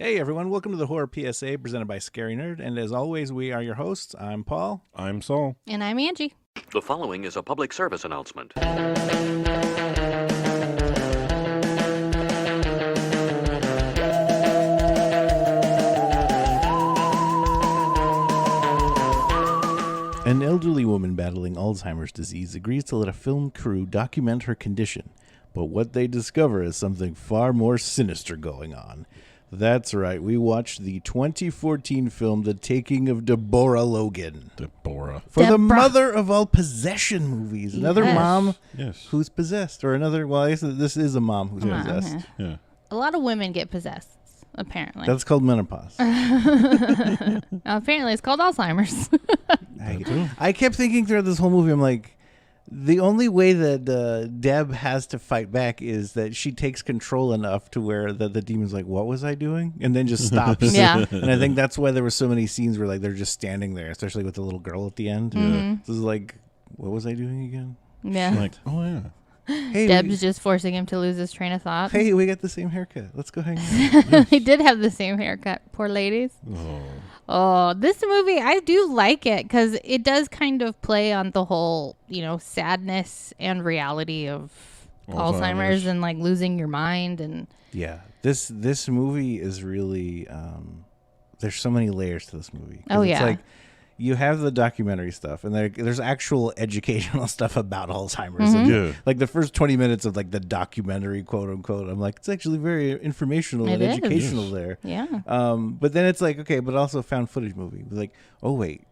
Hey everyone, welcome to the Horror PSA presented by Scary Nerd, and as always, we are your hosts. I'm Paul. I'm Saul. And I'm Angie. The following is a public service announcement. An elderly woman battling Alzheimer's disease agrees to let a film crew document her condition, but what they discover is something far more sinister going on. That's right, we watched the 2014 film The Taking of Deborah Logan. Deborah. For the mother of all possession movies. Another mom who's possessed. Or another, well, I guess this is a mom who's possessed. Yeah. A lot of women get possessed, apparently. That's called menopause. Apparently it's called Alzheimer's. I kept thinking throughout this whole movie, I'm like, the only way that Deb has to fight back is that she takes control enough to where the demon's like, what was I doing? And then just stops. Yeah. And I think that's why there were so many scenes where like they're just standing there, especially with the little girl at the end. Mm-hmm. This is like, what was I doing again? Yeah. Like, oh yeah. Hey, Deb's just forcing him to lose his train of thought. Hey, we got the same haircut. Let's go hang out. He did have the same haircut. Poor ladies. Oh, this movie, I do like it because it does kind of play on the whole, sadness and reality of Alzheimer's and like losing your mind. And yeah, this movie is really, there's so many layers to this movie. Oh, it's yeah. like, you have the documentary stuff, and there's actual educational stuff about Alzheimer's. Mm-hmm. And like the first 20 minutes of like the documentary, quote unquote, I'm like, it's actually very informational and educational there. Yeah. But then it's like, okay, but also a found footage movie. Like, oh wait,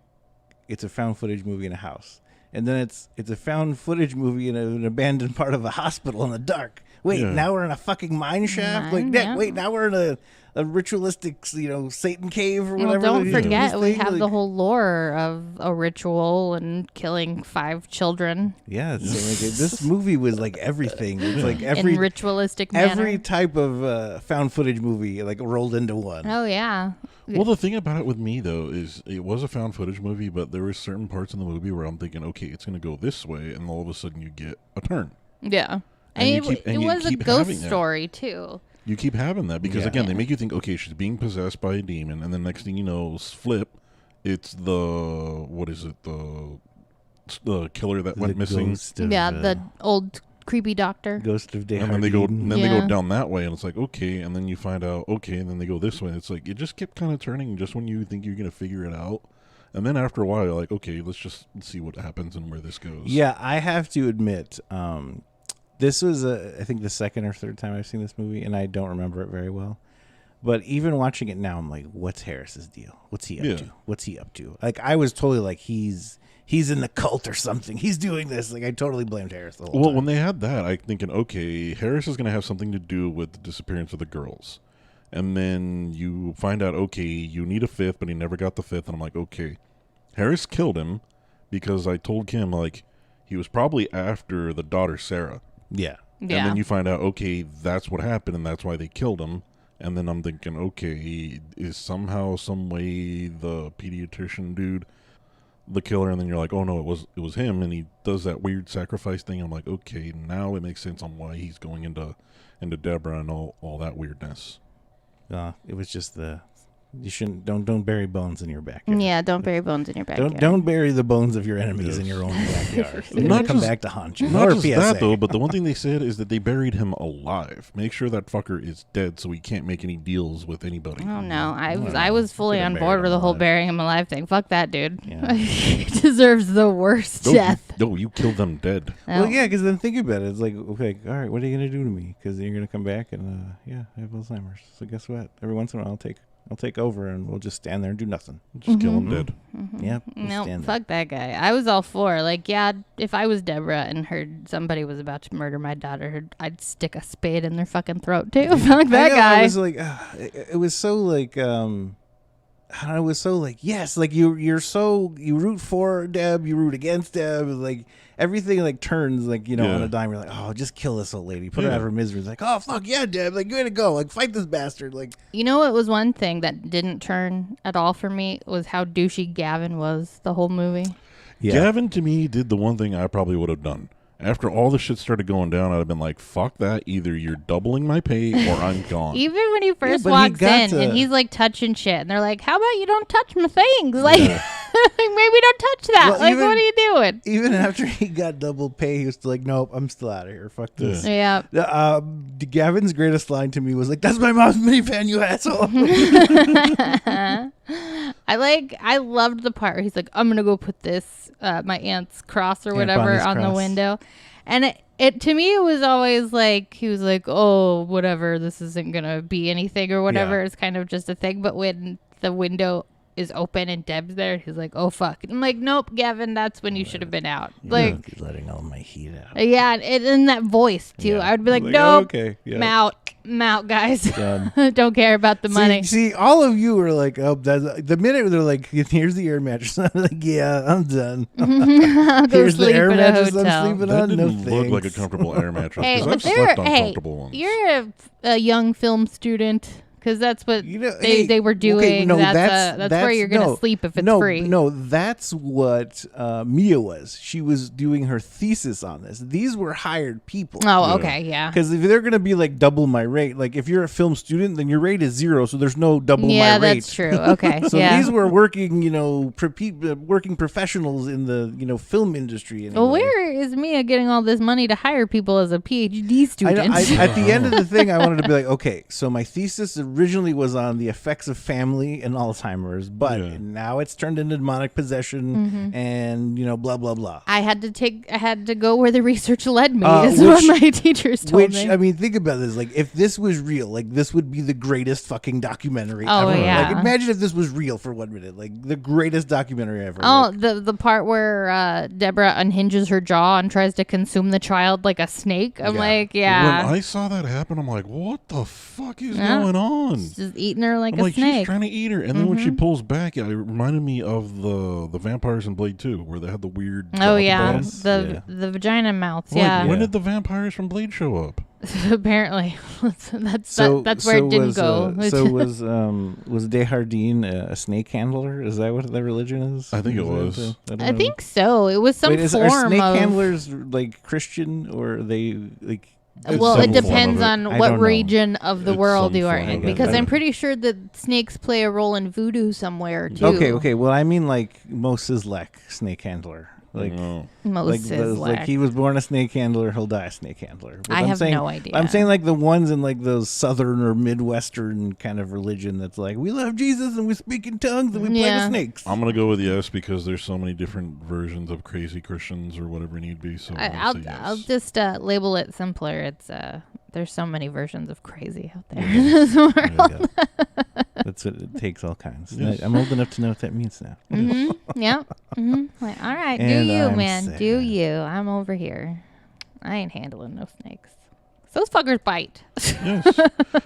it's a found footage movie in a house, and then it's a found footage movie in an abandoned part of a hospital in the dark. Wait, now we're in a fucking mine shaft. Wait, now we're in a ritualistic, Satan cave or whatever. Well, don't forget, we have the whole lore of a ritual and killing 5 children. Yeah, so like, this movie was like everything. It's like every in ritualistic manner. Every type of found footage movie like rolled into one. Oh yeah. Well, the thing about it with me though is it was a found footage movie, but there were certain parts in the movie where I'm thinking, okay, it's going to go this way, and all of a sudden you get a turn. Yeah. And it was a ghost story too. You keep having that because again, they make you think, okay, she's being possessed by a demon, and then next thing you know, flip, it's the killer that went missing. The old creepy doctor. Ghost of Day. And then they go down that way, and it's like, okay, and then you find out, okay, and then they go this way. It's like it just kept kind of turning just when you think you're gonna figure it out. And then after a while, you're like, okay, let's just see what happens and where this goes. Yeah, I have to admit, this was, I think, the second or third time I've seen this movie, and I don't remember it very well. But even watching it now, I'm like, what's Harris's deal? What's he up to? What's he up to? Like, I was totally like, he's in the cult or something. He's doing this. Like, I totally blamed Harris the whole time. Well, when they had that, I'm thinking, okay, Harris is going to have something to do with the disappearance of the girls. And then you find out, okay, you need a 5th, but he never got the 5th. And I'm like, okay, Harris killed him because I told Kim, like, he was probably after the daughter, Sarah. Yeah. And then you find out, okay, that's what happened, and that's why they killed him. And then I'm thinking, okay, is somehow, some way the pediatrician dude the killer? And then you're like, oh no, it was him, and he does that weird sacrifice thing. I'm like, okay, now it makes sense on why he's going into Deborah and all that weirdness. It was just you shouldn't don't bury bones in your backyard. Yeah, don't bury bones in your backyard. Don't bury the bones of your enemies in your own backyard. They're Not gonna come just- back to haunt you. Not Or just PSA. that though, but the one thing they said is that they buried him alive. Make sure that fucker is dead so he can't make any deals with anybody. Oh no, I was fully on board with the whole burying him alive thing. Fuck that dude. Yeah. He deserves the worst death. You killed them dead. Well, yeah, because then think about it. It's like, okay, all right, what are you gonna do to me? Because you're gonna come back and I have Alzheimer's. So guess what? Every once in a while, I'll take over and we'll just stand there and do nothing. Just kill him dead. Yep. No, fuck that guy. I was all for, like, yeah, if I was Deborah and heard somebody was about to murder my daughter, I'd stick a spade in their fucking throat too. Fuck that guy. It was like, it was so like, I don't know, it was so like, yes, like you root for Deb, you root against Deb, like everything like turns like, on a dime. You're like, oh, just kill this old lady, put her out of her misery. It's like, oh fuck yeah, Deb, like way to go, like fight this bastard. Like, what was one thing that didn't turn at all for me was how douchey Gavin was the whole movie. Yeah. Gavin to me did the one thing I probably would have done. After all the shit started going down, I'd have been like, fuck that. Either you're doubling my pay or I'm gone. Even when he first but walks he in and he's like touching shit, and they're like, "How about you don't touch my things? Like, maybe don't touch that. Well, like, even- what are you doing?" Even after he got double pay, he was still like, "Nope, I'm still out of here. Fuck this." Yeah. Gavin's greatest line to me was like, "That's my mom's minivan, you asshole." I loved the part where he's like, "I'm gonna go put this my aunt's cross or Aunt whatever Bonnie's on the cross. window," and it to me it was always like he was like, "Oh, whatever, this isn't gonna be anything or whatever." Yeah. It's kind of just a thing. But when the window is open and Deb's there, he's like, "Oh fuck!" I'm like, "Nope, Gavin, that's when you should have been out." Like, He's letting all my heat out. yeah, and in that voice too, Yeah. I would be like, Like, "Nope, okay, yeah. I'm out, guys. Done. Don't care about the money." See, all of you are like, "Oh, that's, the minute they're like, here's the air mattress." I'm like, "Yeah, I'm done." I'll go Here's the sleep air in a mattress I'm hotel. sleeping That on. No didn't look like a thanks. comfortable air mattress. Hey, Because but I've they're slept on hey, comfortable ones. you're a young film student because that's what You know, they were doing. okay, no, that's where you're gonna sleep if it's free. No, that's what Mia was. She was doing her thesis on this. These were hired people. Oh, okay, yeah. Because if they're going to be like double my rate, like if you're a film student, then your rate is 0, so there's no double Yeah, my rate. that's true. Okay, So yeah. these were working, working professionals in the, film industry. Anyway. Well, where is Mia getting all this money to hire people as a PhD student? At the end of the thing, I wanted to be like, okay, so my thesis originally was on the effects of family and Alzheimer's, but now it's turned into demonic possession and, blah, blah, blah. I had to go where the research led me, is which- what my teachers told me. I mean, think about this. Like, if this was real, like, this would be the greatest fucking documentary Oh, ever. yeah. Like, imagine if this was real for 1 minute. Like, the greatest documentary ever. Oh, Like, the part where Deborah unhinges her jaw and tries to consume the child like a snake. I'm Yeah. like, yeah. When I saw that happen, I'm like, what the fuck is Yeah. going on? Just eating her like I'm a like, she's snake. trying to eat her. And then when she pulls back, it reminded me of the vampires in Blade 2, where they had the weird jaw Oh at the yeah, bottom. the vagina mouths. Like, Yeah, when did the vampires from Blade show up? apparently that's so where it didn't go. Was Desjardins a snake handler? Is that what the religion is? I think it Is that was. the- don't I know. think so. It was some Wait, are form snake of. handlers like Christian or are they like? Well, some it form depends of it. on I what don't know. region of the It's world some you are form in, of it, because yeah. I'm pretty sure that snakes play a role in voodoo somewhere too. Okay. Well, I mean like Moses Lek, snake handler. Like, No. Moses like he was born a snake handler, he'll die a snake handler. But I I'm have saying, no idea. I'm saying like the ones in like those southern or midwestern kind of religion that's like we love Jesus and we speak in tongues and we play with Yeah. snakes. I'm going to go with yes because there's so many different versions of crazy Christians or whatever it need be. So I'll say yes. I'll just label it simpler. It's there's so many versions of crazy out there in this world. There you go. That's what it takes, all kinds. Yes. I'm old enough to know what that means now. Yep. Like, all right, do And you, I'm man? sad. Do you? I'm over here. I ain't handling no snakes. Those fuckers bite. Yes.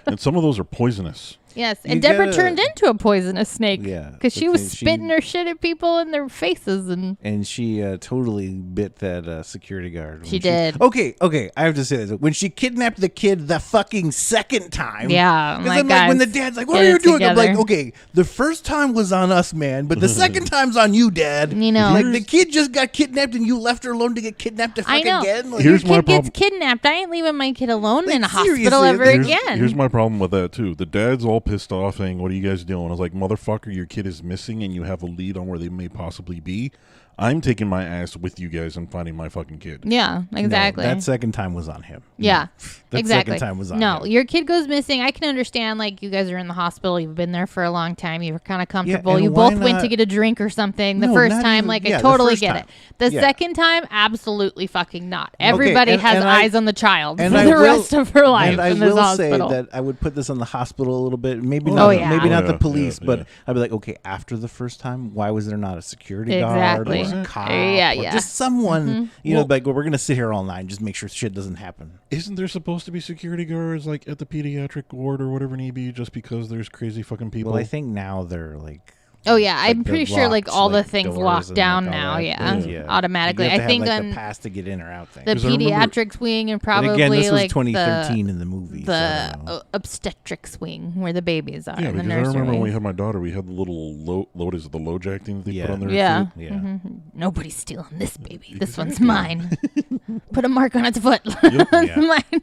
And some of those are poisonous. Yes, You and Deborah gotta- turned into a poisonous snake. Yeah, because she was because she- spitting her shit at people in their faces, and And she totally bit that security guard. when She did. Okay. I have to say this. When she kidnapped the kid the fucking second time. yeah, Because my I'm like, when the guys, dad's like, what get are you it doing? I'm like, together. okay, the first time was on us, man, but the second time's on you, Dad. You know. Like, the kid just got kidnapped and you left her alone to get kidnapped I know. again? Like, Here's Your my kid gets problem. kidnapped. I ain't leaving my kid alone Like, in a seriously, hospital ever here's- again. Here's my problem with that too. The dad's all pissed off saying, "What are you guys doing?" I was like, "Motherfucker, your kid is missing, and you have a lead on where they may possibly be. I'm taking my ass with you guys and finding my fucking kid." yeah, exactly. No, that second time was on him. Yeah, That exactly. second time was on no, him. your kid goes missing. I can understand, like, you guys are in the hospital. You've been there for a long time. You were kind of comfortable. and You why both went not- to get a drink or something. The No, first not time, even- like, yeah, I the totally first get time. it. The Yeah. second time, absolutely fucking not. Everybody and- has and I- eyes on the child and for I the will- rest of her life And I in this will hospital. say that I would put this on the hospital a little bit. Maybe Oh, not. yeah. Maybe not Yeah, the police, yeah, but yeah. I'd be like, okay, after the first time, why was there not a security Exactly. guard or a cop? Yeah, or yeah. just someone, you know, Well- like, well, we're gonna sit here all night and just make sure shit doesn't happen. Isn't there supposed to be security guards like at the pediatric ward or whatever it need be just because there's crazy fucking people? Well, I think now they're like Oh yeah, I'm the pretty sure like locked, all the like, things doors lock and, down like, all now. that. Yeah, automatically. You have to I think have, like, on the pass to get in or out thing. the 'Cause I remember- pediatrics wing and But probably again, this was like 2013 in the movie. so I the don't know. obstetrics wing where the babies are Yeah, in the because I nursery. remember when we had my daughter, we had the little what is it, the low jack thing that they Yeah. put on there. Yeah. Yeah. Mhm. Nobody's stealing this baby. This one's Exactly. mine. Put a mark on its foot. Yep. It's Yeah. mine.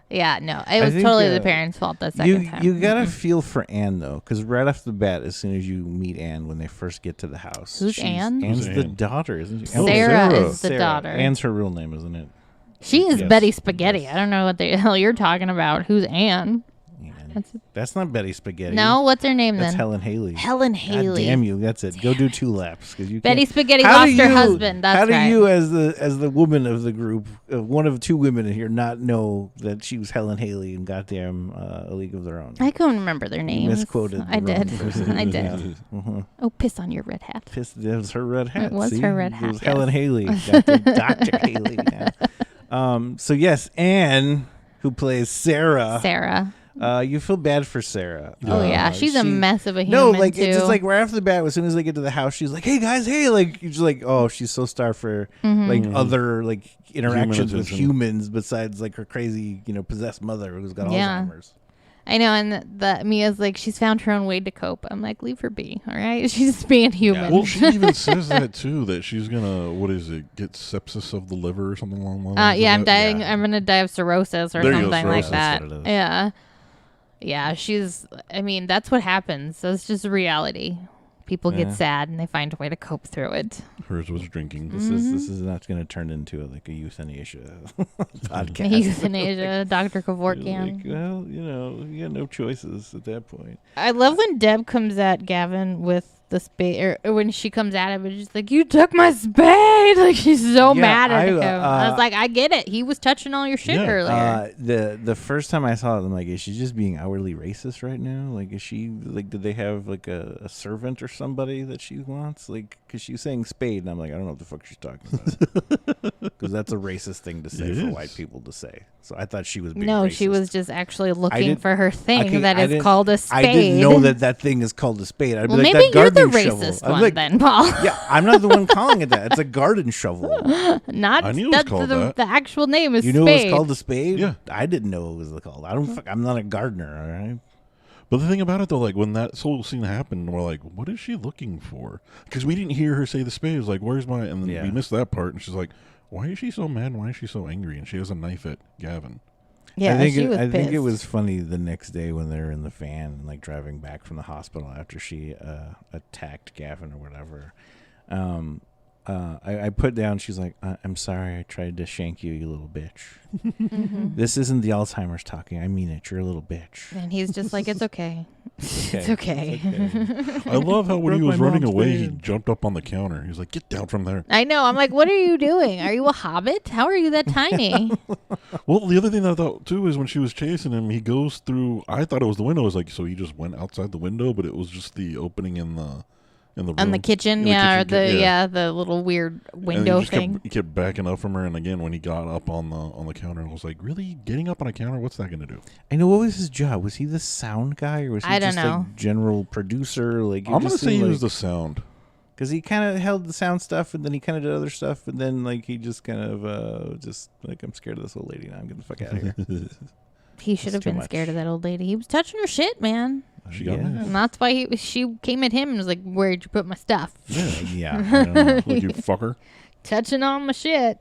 Yeah, no, it was think, totally the parents' fault that second time. You gotta feel for Anne though, because right off the bat, as soon as you meet Anne when they first get to the house, Who's Anne? Anne's Who's the Anne? daughter, isn't she? Sarah, Sarah. is the Sarah. daughter. Anne's her real name, isn't it? She is Yes. Betty Spaghetti. Yes. I don't know what the hell you're talking about. Who's Anne? Anne. That's not Betty Spaghetti. No, what's her name that's then? Helen Haley. Helen God Haley. damn you! That's it. Go do 2 laps because you. Betty can't- Spaghetti How do lost her you- husband. That's How do right. you, as the woman of the group, one of 2 women in here, not know that she was Helen Haley in goddamn A League of Their Own? I couldn't remember their names. Misquoted. the I wrong did. person. I did. Yeah. Mhm. Oh, piss on your red hat. Pissed. That was her red hat. It was see? her red It hat, was yes. Helen Haley, Dr. Haley. Yeah. So yes, Anne, who plays Sarah. Sarah. You feel bad for Sarah. Oh yeah, she's a she- mess of a No, human like too. it's just like right off the bat, as soon as they get to the house, she's like, "Hey guys, hey!" Like you're just like, "Oh, she's so starved for Mm-hmm. like other like interactions with attention. humans besides like her crazy, possessed mother who's got Yeah. Alzheimer's." I know, and the Mia's like she's found her own way to cope. I'm like, leave her be, all right? She's just being human. Well, she even says that too, that she's gonna get sepsis of the liver or something along those lines. yeah, I'm of that. dying. I'm gonna die of cirrhosis or There you go, something like cirrhosis. that. That's what it is. Yeah, yeah. She's. I mean, that's what happens. That's just reality. People get Yeah. sad and they find a way to cope through it. Hers was drinking. This is not going to turn into like a euthanasia podcast. Euthanasia, Dr. You're Kevorkian. like, well, you got no choices at that point. I love when Deb comes at Gavin with the spade, or when she comes at him and she's like, "You took my spade!" Like she's so Yeah, mad at him. I, I was like, "I get it. He was touching all your shit Yeah. earlier." The first time I saw it, I'm like, is she just being outwardly racist right now? Like, is she like, did they have like a servant or somebody that she wants? Like, because she's saying spade, and I'm like, I don't know what the fuck she's talking about. Because that's a racist thing to say It for is. white people to say. So I thought she was being No, racist. she was just actually looking didn't- for her thing Okay, that I is didn't- called a spade. I didn't know that thing is called a spade. I'd Well, be like, maybe that you're the gardening shovel. racist I'm one like, then, Paul. yeah, I'm not the one calling it that. It's a garden shovel. Not I knew it was that's called the, that. the actual name is You know spade. it was called a spade? Yeah. I didn't know it was called. I'm not a gardener, all right? But the thing about it though, like when that whole scene happened, we're like, what is she looking for? Because we didn't hear her say the spade. It was like, where's my? And then Yeah. we missed that part. And she's like, why is she so mad? Why is she so angry? And she has a knife at Gavin. Yeah, I think she was I think it pissed. was funny the next day when they were in the van and like driving back from the hospital after she attacked Gavin or whatever. I put down. She's like, "I'm sorry. I tried to shank you, you little bitch. Mm-hmm. This isn't the Alzheimer's talking. I mean it. You're a little bitch." And he's just like, "It's okay. It's okay." I love how when he Broke was my running mom's away, he bed. jumped up on the counter. He was like, get down from there. I know. I'm like, "What are you doing? Are you a hobbit? How are you that tiny?" Well, the other thing I thought too is when she was chasing him, he goes through. I thought it was the window. I was like, so he just went outside the window, but it was just the opening in the room. On the kitchen, In the yeah, or kitchen, the little weird And window he just thing. He kept backing up from her, and again, when he got up on the counter, I was like, really getting up on a counter? What's that going to do? I know, what was his job? Was he the sound guy or was he I don't just know. like general producer? Like I'm going to say he was the sound. because he kind of held the sound stuff and then he kind of did other stuff and then like he just kind of just like, I'm scared of this old lady now. I'm getting the fuck out of here. He should have too been much. scared of that old lady. He was touching her shit, man. She got Yeah. mad. And that's why she came at him and was like, "Where'd you put my stuff?" Yeah, I don't know. Like, you fucker. Touching on my shit.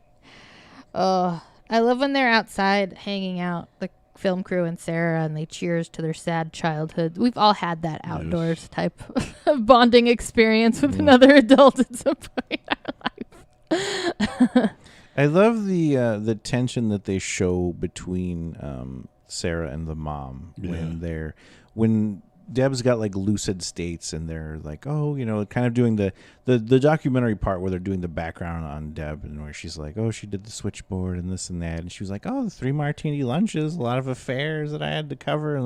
Oh, I love when they're outside hanging out, the film crew and Sarah, and they cheers to their sad childhood. We've all had that outdoors type of bonding experience with another adult at some point in our life. I love the tension that they show between Sarah and the mom when Deb's got like lucid states and they're like, oh, kind of doing the documentary part where they're doing the background on Deb and where she's like, oh, she did the switchboard and this and that, and she was like, oh, the 3 martini lunches, a lot of affairs that I had to cover,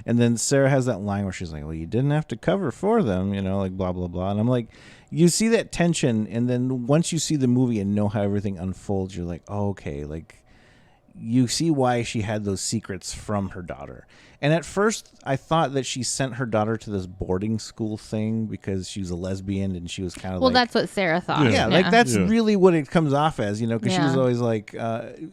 and then Sarah has that line where she's like, well, you didn't have to cover for them, like blah blah blah, and I'm like, you see that tension, and then once you see the movie and know how everything unfolds, you're like, oh, okay, like you see why she had those secrets from her daughter. And at first, I thought that she sent her daughter to this boarding school thing because she was a lesbian and she was kind of Well, that's what Sarah thought. yeah, like that's really what it comes off as, because she was always like,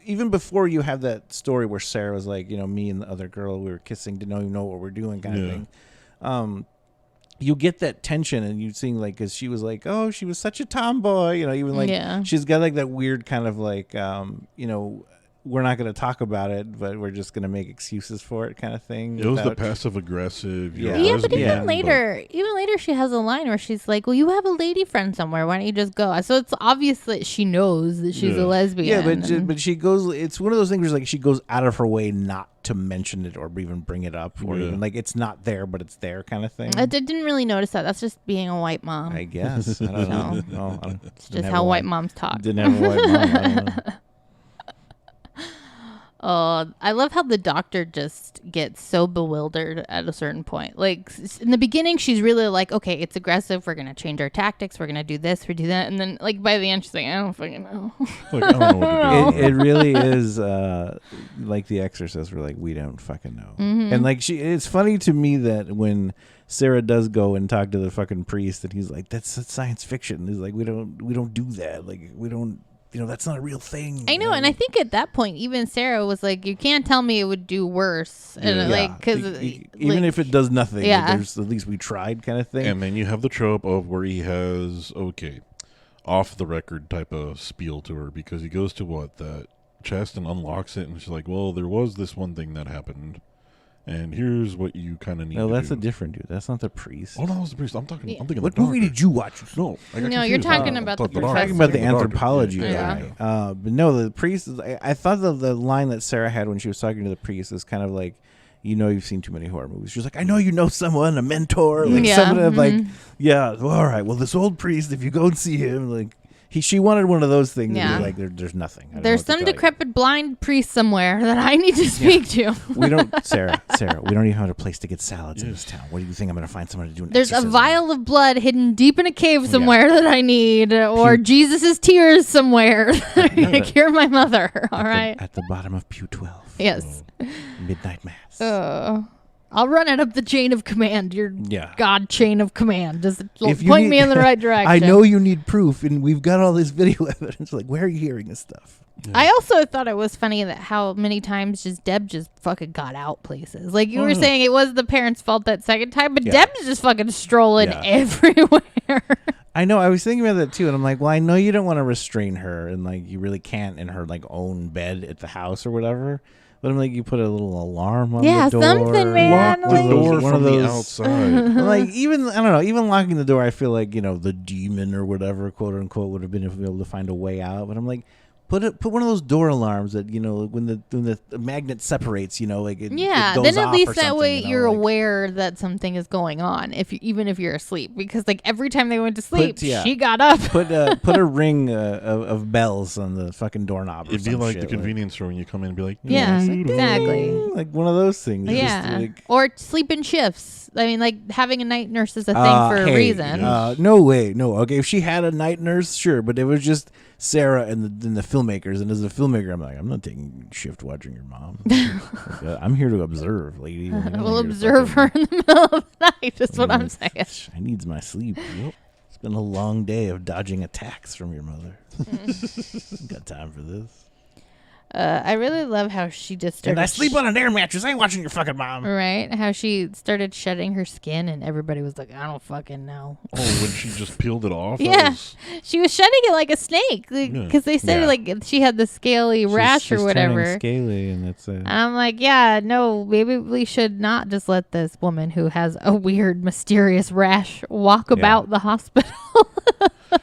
even before you have that story where Sarah was like, me and the other girl, we were kissing, didn't even know what we're doing kind of thing. You get that tension and you see like, because she was like, oh, she was such a tomboy, even like she's got like that weird kind of like, we're not going to talk about it, but we're just going to make excuses for it kind of thing. It was the passive aggressive. But even later, she has a line where she's like, well, you have a lady friend somewhere. Why don't you just go? So it's obvious that she knows that she's a lesbian. Yeah, but she goes, it's one of those things where like she goes out of her way not to mention it or even bring it up or even like it's not there, but it's there kind of thing. I didn't really notice that. That's just being a white mom. I guess. I don't know. It's just how white moms talk. Didn't have a white mom. I don't know. I love how the doctor just gets so bewildered at a certain point. Like in the beginning, she's really like, okay, it's aggressive. We're going to change our tactics. We're going to do this. We do that. And then like by the end, she's like, I don't fucking know. Like, I don't know what to do. It really is like The Exorcist. We're like, we don't fucking know. Mm-hmm. And like it's funny to me that when Sarah does go and talk to the fucking priest and he's like, that's science fiction. He's like, we don't do that. Like we don't. That's not a real thing. I know, and I think at that point, even Sarah was like, "You can't tell me it would do worse." And like, because even if it does nothing, there's at least we tried, kind of thing. And then you have the trope of where he has off the record type of spiel to her because he goes to that chest and unlocks it, and she's like, "Well, there was this one thing that happened." And here's what you kind of need. No, to that's do. a different dude. That's not the priest. Oh no, that was the priest. I'm thinking. What movie did you watch? No, you're talking about the You're talking about the anthropology guy. But no, the priest. I thought the line that Sarah had when she was talking to the priest is kind of like, you've seen too many horror movies. She's like, I know you know someone, a mentor, like someone like, well, all right. Well, this old priest, if you go and see him, like. She wanted one of those things. Yeah. Like there's nothing. There's some decrepit blind priest somewhere that I need to speak to. We don't, Sarah. We don't even have a place to get salads in this town. What do you think I'm going to find someone to do? There's a vial of blood hidden deep in a cave somewhere that I need, or Jesus's tears somewhere that are going to cure my mother. All right. At the bottom of pew 12. Yes. Midnight mass. I'll run it up the chain of command. Your God chain of command. Just point me in the right direction. I know you need proof, and we've got all this video evidence. Like, where are you hearing this stuff? Yeah. I also thought it was funny that how many times Deb just fucking got out places. Like you were saying, it was the parents' fault that second time, but Deb's just fucking strolling everywhere. I know. I was thinking about that too, and I'm like, well, I know you don't want to restrain her, and like you really can't in her like own bed at the house or whatever. But I'm like, you put a little alarm on the door. Something, man. Lock the door from the outside. Like, even, I don't know, even locking the door, I feel like, the demon or whatever, quote unquote, would have been able to find a way out. But I'm like, put one of those door alarms that, when the magnet separates, like it goes then at off least or that way you're aware that something is going on, even if you're asleep. Because like every time they went to sleep, she got up. Put a ring of bells on the fucking doorknob. It'd be like the convenience store when you come in and be like, exactly, like one of those things. Or sleep in shifts. I mean, like having a night nurse is a thing for a reason. No way, no. Okay, if she had a night nurse, sure, but it was just Sarah and the filmmakers, and as a filmmaker, I'm like, I'm not taking shift watching your mom. I'm here to observe, lady. We'll observe her in the middle of the night. That's what I'm saying. I needs my sleep. Yep. It's been a long day of dodging attacks from your mother. Got time for this. I really love how she just started. And I sleep on an air mattress. I ain't watching your fucking mom. Right? How she started shedding her skin, and everybody was like, I don't fucking know. Oh, when she just peeled it off? Yeah. She was shedding it like a snake. Because they said like she had the scaly rash or whatever. Scaly, and that's and I'm like, no, maybe we should not just let this woman who has a weird, mysterious rash walk about the hospital.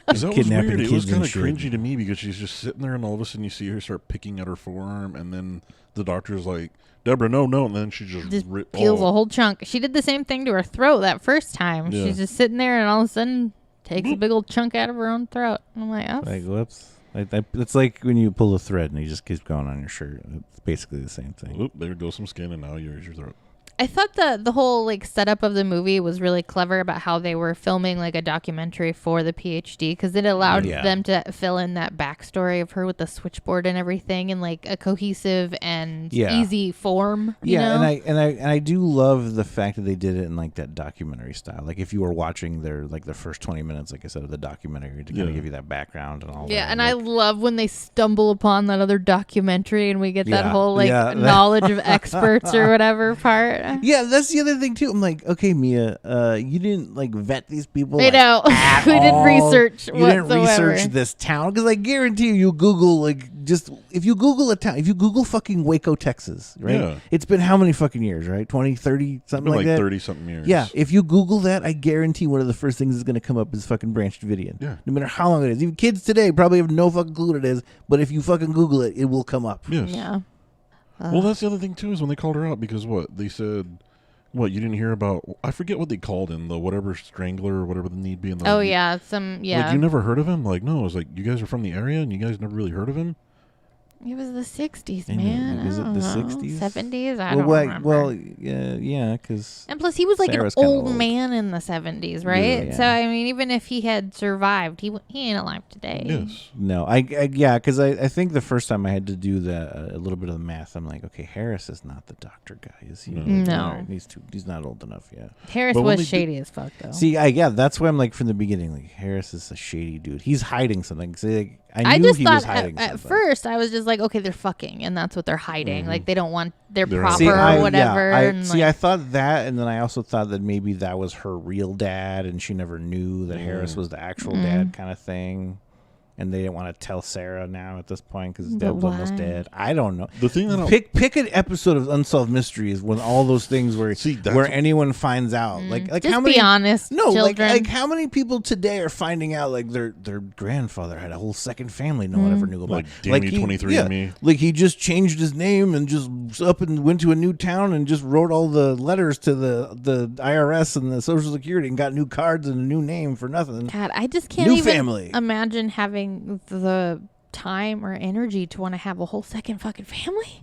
Because that was weird. It was kind of cringy to me because she's just sitting there and all of a sudden you see her start picking at her forearm and then the doctor's like, Deborah, no. And then she just peels a whole chunk. She did the same thing to her throat that first time. Yeah. She's just sitting there and all of a sudden takes a big old chunk out of her own throat. I'm like, oh. Like, whoops. It's like when you pull a thread and it just keeps going on your shirt. It's basically the same thing. Oop, there goes some skin and now here's your throat. I thought the whole like setup of the movie was really clever about how they were filming like a documentary for the PhD, because it allowed them to fill in that backstory of her with the switchboard and everything in like a cohesive and easy form. You know? and I do love the fact that they did it in like that documentary style. Like if you were watching their first 20 minutes, like I said, of the documentary to kind of give you that background and all that. Yeah, and like, I love when they stumble upon that other documentary and we get that whole like knowledge of experts or whatever part. Yeah, that's the other thing too. I'm like, okay, Mia, you didn't like vet these people. I know. We didn't research. You didn't research this town, because I guarantee you Google if you Google a town, if you Google fucking Waco, Texas, right? Yeah. It's been how many fucking years, right? 20, 30, something like that. 30 something years. Yeah, if you Google that, I guarantee one of the first things that's going to come up is fucking Branch Davidian. Yeah. No matter how long it is. Even kids today probably have no fucking clue what it is, but if you fucking Google it, it will come up. Yes. Yeah. Well, that's the other thing too, is when they called her out, because they said. What, you didn't hear about? I forget what they called him, the whatever strangler or whatever the need be in the. Oh yeah, some Like, you never heard of him? Like, no, it was like, you guys are from the area and you guys never really heard of him? It was the 60s, man. Is it the 60s? 70s? I don't remember. Well, yeah, because... And plus, he was like Sarah's an old man in the 70s, right? Yeah. So, I mean, even if he had survived, he ain't alive today. Yes. No, because I think the first time I had to do a little bit of the math, I'm like, okay, Harris is not the doctor guy, is he? No. He's not old enough yet. Harris was shady as fuck, though. See, that's why I'm like, from the beginning, like, Harris is a shady dude. He's hiding something. See, like, I knew just he thought was hiding something. At first, I was just like, okay, they're fucking, and that's what they're hiding. Like, they don't want their proper See, or whatever. I thought that, and then I also thought that maybe that was her real dad, and she never knew that Harris was the actual dad kind of thing. And they didn't want to tell Sarah now at this point because Deb was almost dead. I don't know. The thing that pick an episode of Unsolved Mysteries when all those things where anyone finds out. Like just how many? Be honest. No, children. like how many people today are finding out like their grandfather had a whole second family no one ever knew about. Like damn you, 23andMe. Like he just changed his name and just up and went to a new town and just wrote all the letters to the IRS and the Social Security and got new cards and a new name for nothing. God, I just can't imagine having the time or energy to want to have a whole second fucking family.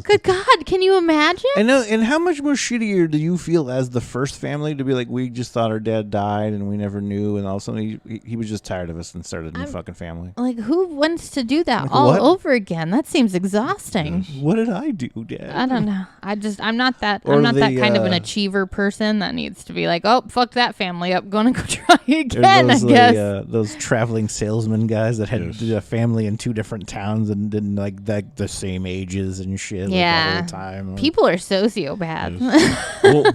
Good God, can you imagine? I know, and how much more shittier do you feel as the first family to be like, we just thought our dad died and we never knew, and all of a sudden he was just tired of us and started a new fucking family. Like, who wants to do that over again? That seems exhausting. What did I do, Dad? I don't know. I'm not that kind of an achiever person that needs to be like, oh, fuck that family up, gonna go try again. I guess those traveling salesman guys that had a family in two different towns and didn't like the same ages and shit. Yeah, like, all the time. People are sociopaths. Yes. Well,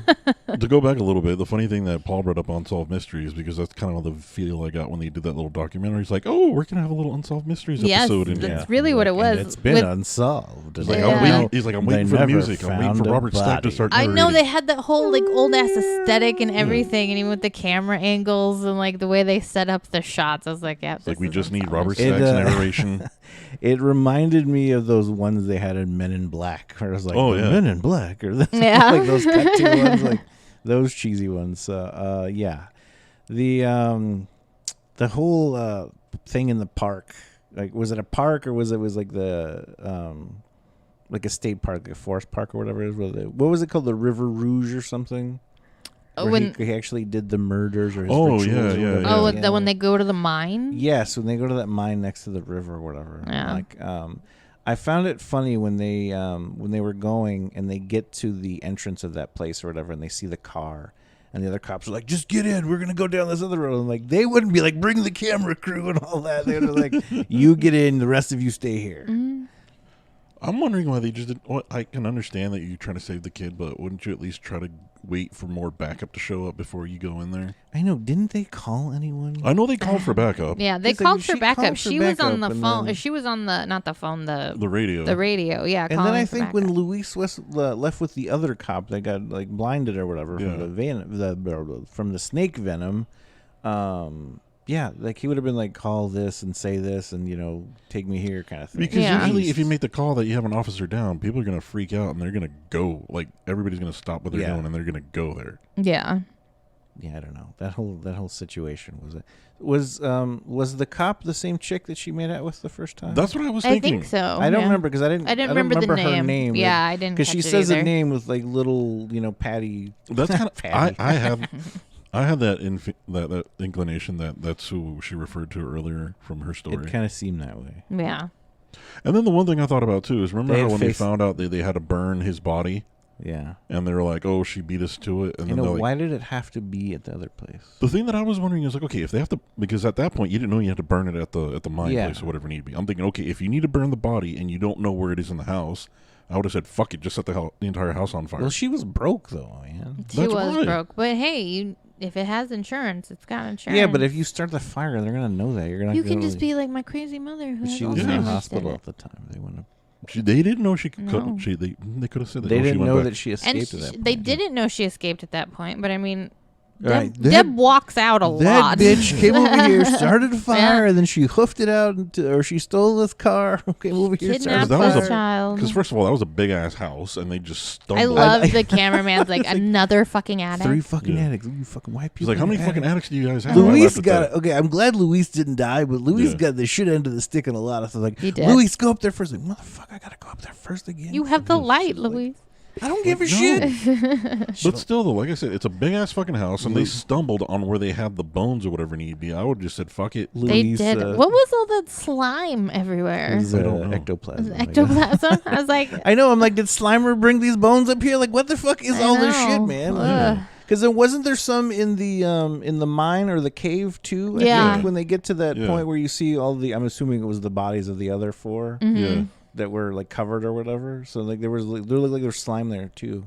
to go back a little bit, the funny thing that Paul brought up on Unsolved Mysteries, because that's kind of the feel I got when they did that little documentary. It's like, oh, we're gonna have a little Unsolved Mysteries episode. Yes, that's really what it was. And it's been unsolved. He's like, I'm waiting for the music. I'm waiting for Robert Stack to start narrating. I know they had that whole like old ass aesthetic and everything, and even with the camera angles and like the way they set up the shots, I was like, yeah, like we just need Robert Stack's narration. It reminded me of those ones they had in Men in Black. Where it was like, Men in Black, or like those cartoon ones, like those cheesy ones. So, the whole thing in the park. Like, was it a park or was like the like a state park, like a forest park or whatever it is? What was it called? The River Rouge or something? When he actually did the murders or his rituals when they go to the mine? Yes, when they go to that mine next to the river or whatever. Yeah. Like, I found it funny when they were going and they get to the entrance of that place or whatever and they see the car and the other cops are like, just get in, we're going to go down this other road. And like, they wouldn't be like, bring the camera crew and all that. They would be like, you get in, the rest of you stay here. Mm-hmm. I'm wondering why they just didn't. Well, I can understand that you're trying to save the kid, but wouldn't you at least try to wait for more backup to show up before you go in there? I know. Didn't they call anyone? I know they called for backup. Yeah, they called for backup. She was on the phone. She was on the radio. The radio, yeah. And then I think when Luis left with the other cop that got like blinded or whatever from the snake venom. Yeah, like he would have been like, call this and say this and, take me here kind of thing. Because usually if you make the call that you have an officer down, people are going to freak out and they're going to go. Like, everybody's going to stop what they're doing and they're going to go there. Yeah. Yeah, I don't know. That whole situation was the cop the same chick that she made out with the first time? That's what I was I thinking. think so. I don't yeah. remember because I didn't remember the her name. Yeah, I didn't. Because she catch it says either. a name with like little, Patty. That's kind of Patty. I had that that inclination that's who she referred to earlier from her story. It kind of seemed that way. Yeah. And then the one thing I thought about too is remember They how had when they found out they had to burn his body, Yeah. and they were like, "Oh, she beat us to it." And then they're like, why did it have to be at the other place? the thing that I was wondering is like, okay, if they have to, because at that point you didn't know you had to burn it at the mine Yeah. place or whatever it need to be. I'm thinking, okay, if you need to burn the body and you don't know where it is in the house, I would have said, fuck it, just set the entire house on fire. Well, she was broke though, man. She That's was why. broke. But hey, if it has insurance, it's got insurance. Yeah, but if you start the fire, they're gonna know that. You're gonna. you can just be like my crazy mother who But has she was in the Alzheimer's did hospital it. at the time. They wouldn't. They didn't know she could. No. They could have said that. They she didn't went know back. that she And escaped at that point. they didn't know she escaped at that point. But I mean, Right. Deb walks out a That lot. bitch came over here, started a fire, Yeah. and then she hoofed it out, or she stole this car. Came over here, Kidnapped started that was this a- child. Because first of all, that was a big ass house, and they just stumbled. I love the cameraman's like another fucking addict. 3 fucking Yeah. addicts. You fucking white He's people. like, how many are fucking addicts." addicts do you guys have? Luis I got laughed it. Okay, I'm glad Luis didn't die, but Luis Yeah. got the shit end of the stick in a lot of stuff. Like, He did. Luis, go up there first. Like, motherfucker, I gotta go up there first again. You have the fucking light, shit. Like, Louise. I don't give a No. shit. But still, though, like I said, it's a big ass fucking house, and they stumbled on where they had the bones or whatever need be. I would just said, fuck it. They Luis, did. What was all that slime everywhere? was, I don't know. ectoplasm. I guess. Ectoplasm? I was like, I know. I'm like, did Slimer bring these bones up here? Like, what the fuck is I all this know. shit, man? Ugh. Because there wasn't there some in the mine or the cave too. I Yeah. think, when they get to that Yeah. point where you see all the, I'm assuming it was the bodies of the other 4 Mm-hmm. Yeah. that were like covered or whatever. So like there looked like there was slime there too.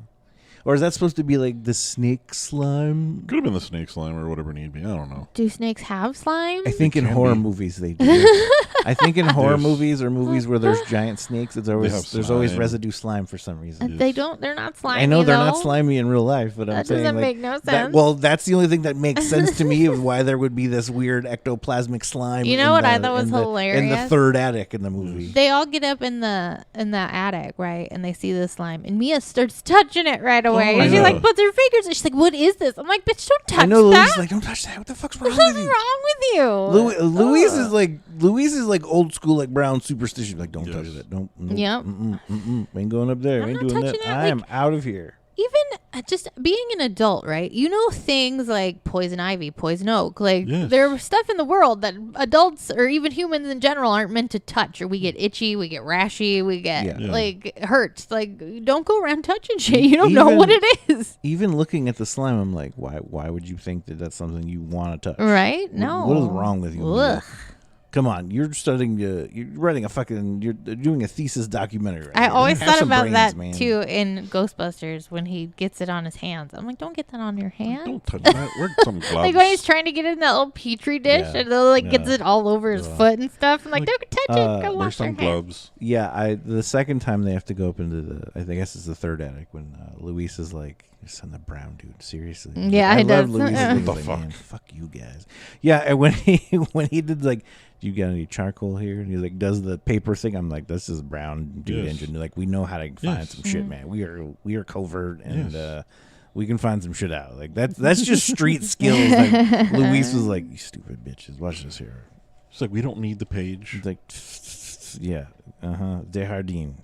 Or is that supposed to be like the snake slime? Could have been the snake slime or whatever need be. I don't know. do snakes have slime? I think in can horror be. movies they do. I think in horror There's- movies or movies where there's giant snakes, have there's always slime. residue slime for some reason. They don't. They're not slimy. I know they're not though. slimy in real life, but I'm That saying doesn't like, make no that- sense. well, that's the only thing that makes sense to me of why there would be this weird ectoplasmic slime. You know in what I the- thought was in the- in the hilarious? third attic in the movie. They all get up in the attic, right? And they see the slime, and Mia starts touching it right away. I and she know. like puts her fingers. And she's like, "What is this?" I'm like, "Bitch, don't touch I know that. Louise is like, don't touch that. What the fuck's wrong What's with you? wrong with you?" Louise is like old school, like brown superstition. Like, don't Yes. touch that. Don't. Yep. Ain't going up there. I'm Ain't not doing that. touching it, I like- am out of here. Even just being an adult, right? You know things like poison ivy, poison oak. Like Yes. there's stuff in the world that adults or even humans in general aren't meant to touch. Or we get itchy, we get rashy, we get Yeah. like hurt. Like don't go around touching shit. You don't know Even- what it is, Even looking at the slime, I'm like, why would you think that that's something you want to touch? right? No. What is wrong with you? Ugh. Come on, you're writing you're doing a thesis documentary. Right I here. always Have thought some about brains, that man. too in Ghostbusters when he gets it on his hands. I'm like, don't get that on your hands. Don't touch that. Wear some gloves. Like when he's trying to get it in that little petri dish Yeah. and then like gets Yeah. it all over his foot and stuff. I'm like, don't touch it. Go Wear wash your some hands. gloves. Yeah, the second time they have to go up into I guess it's the third attic when Luis is like, "Your son, the brown dude, seriously." Yeah, I he love does. Luis. Yeah. He's The like, fuck? "Man, fuck you guys." Yeah, and when he did like, "Do you got any charcoal here?" And he like does the paper thing. I'm like, "This is brown dude Yes. engine." Like, we know how to find Yes. some shit, man. We are covert and. Yes. We can find some shit out. Like that's just street skills. Like, Luis was like, "You stupid bitches, watch this here." It's like we don't need the page. He's like, "Yeah, Desjardins,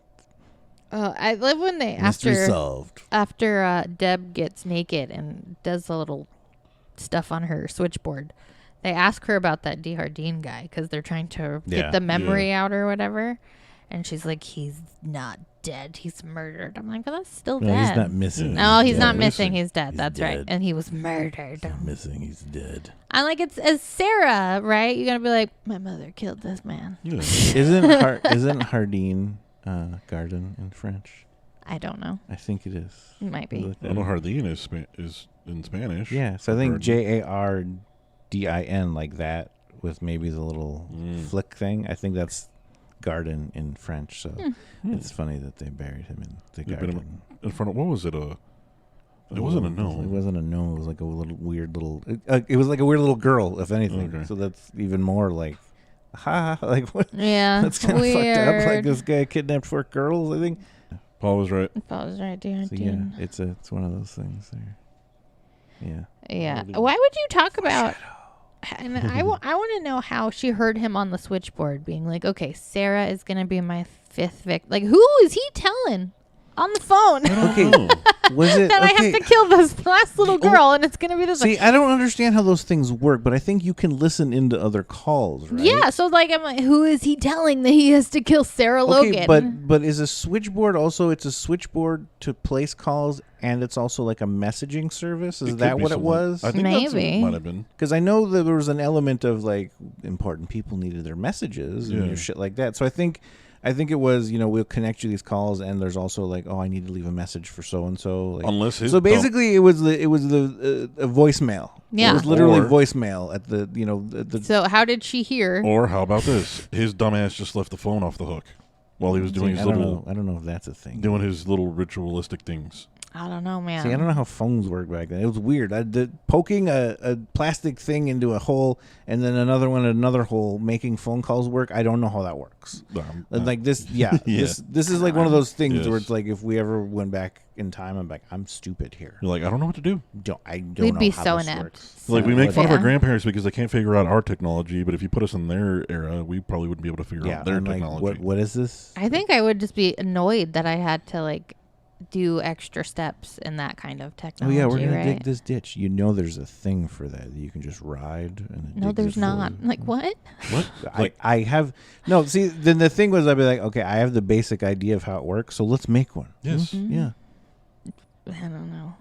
I love when they mystery solved." after Deb gets naked and does the little stuff on her switchboard. They ask her about that Desjardins guy because they're trying to Yeah. get the memory out or whatever. And she's like, he's not dead. He's murdered. I'm like, well, that's still No, dead. he's not missing. No, he's dead. not missing. He's dead. He's That's right. dead. And he was murdered. He's not missing. He's dead. I'm like, it's as Sarah, right? You're going to be like, my mother killed this man. Yeah. Isn't Hardin garden in French? I don't know. I think it is. It might be. I know Jardín is in Spanish. Yeah, so I think Garden. Jardin like that with maybe the little flick thing. I think that's garden in French. So it's funny that they buried him in the They put him garden. in front of, what was it? It wasn't a gnome. It wasn't a gnome. It was like a little weird little. It was like a weird little girl, if anything. Okay. So that's even more like, like what? Yeah. That's kind of fucked up. Like weird. this guy kidnapped 4 girls. I think. Paul was right. Paul was right, dear. So yeah, it's one of those things there. Yeah. Yeah. Why would you talk about? And I want to know how she heard him on the switchboard, being like, "Okay, Sarah is gonna be my 5th victim." Like, who is he telling on the phone? Okay. Was it that I have to kill this last little girl, and it's gonna be this. See, I don't understand how those things work, but I think you can listen into other calls, right? Yeah, so like I'm like, who is he telling that he has to kill Sarah Logan? But is a switchboard also? It's a switchboard to place calls, and it's also like a messaging service. Is that what it was? I think that's what it Maybe. might have been. Because I know that there was an element of like important people needed their messages and shit like that. So I think it was, we'll connect you these calls, and there's also like, oh, I need to leave a message for so and so. Unless his so basically, it was a voicemail. Yeah. It was literally Or- voicemail at the So how did she hear? Or how about this? His dumbass just left the phone off the hook while he was doing his I don't know if that's a thing. doing his little ritualistic things. I don't know, man. See, I don't know how phones work back then. It was weird. Poking a plastic thing into a hole and then another one in another hole, making phone calls work. I don't know how that works. Like this, yeah. Yeah. This is like one of those things Yes. where it's like if we ever went back in time, I'm like, I'm stupid here. You're like, I don't know what to do. I don't We'd know be how so this inept. works. Like we make fun of our Yeah. grandparents because they can't figure out our technology, but if you put us in their era, we probably wouldn't be able to figure Yeah, out their I'm like, technology. what is this? I think I would just be annoyed that I had to like do extra steps in that kind of Oh technology. yeah, we're gonna right? dig this ditch. There's a thing for that you can just ride. And it No, digs there's it not. for you. Like what? What? Like, I have no. See, then the thing was, I'd be like, okay, I have the basic idea of how it works, so let's make one. yes. Mm-hmm. Yeah. I don't know.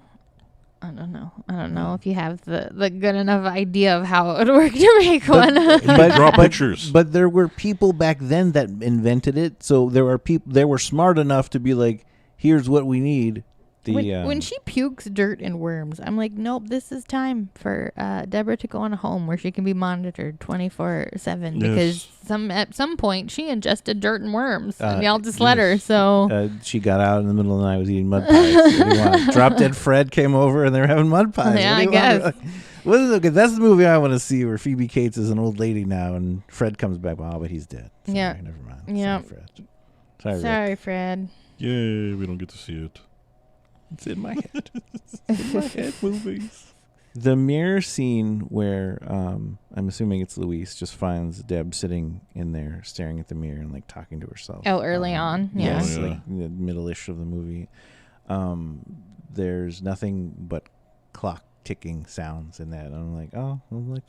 I don't know if you have the good enough idea of how it would work to make one. Draw pictures. But there were people back then that invented it, so there were people. They were smart enough to be like, here's what we need. When she pukes dirt and worms, I'm like, nope, this is time for Deborah to go on a home where she can be monitored 24/7 because at some point she ingested dirt and worms and y'all just let her. So she got out in the middle of the night, was eating mud pies. What do you want? Drop Dead Fred came over and they were having mud pies. Yeah, What do you I guess. want? What is it? 'Cause that's the movie I want to see where Phoebe Cates is an old lady now and Fred comes back. Oh, but he's dead. Sorry, Yeah. never mind. Yeah. Sorry, Fred. Sorry, Rick. sorry, Fred. Yay, we don't get to see it. It's in my head. It's in my head movies. The mirror scene where I'm assuming it's Louise just finds Deb sitting in there staring at the mirror and like talking to herself. Oh, early on, yeah. Yes, Oh, yeah. like in the middle-ish of the movie. There's nothing but clock ticking sounds in that. I'm like,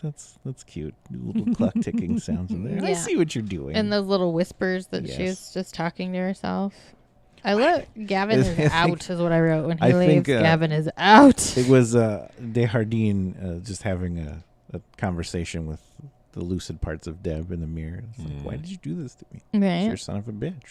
that's cute. Little clock ticking sounds in there. I Yeah. see what you're doing. And those little whispers that Yes. she's just talking to herself. I love Gavin is I think- out is what I wrote when he I leaves. think, Gavin is out. It was Desjardins just having a conversation with the lucid parts of Deb in the mirror. It's like, why did you do this to me? Right. You're a son of a bitch.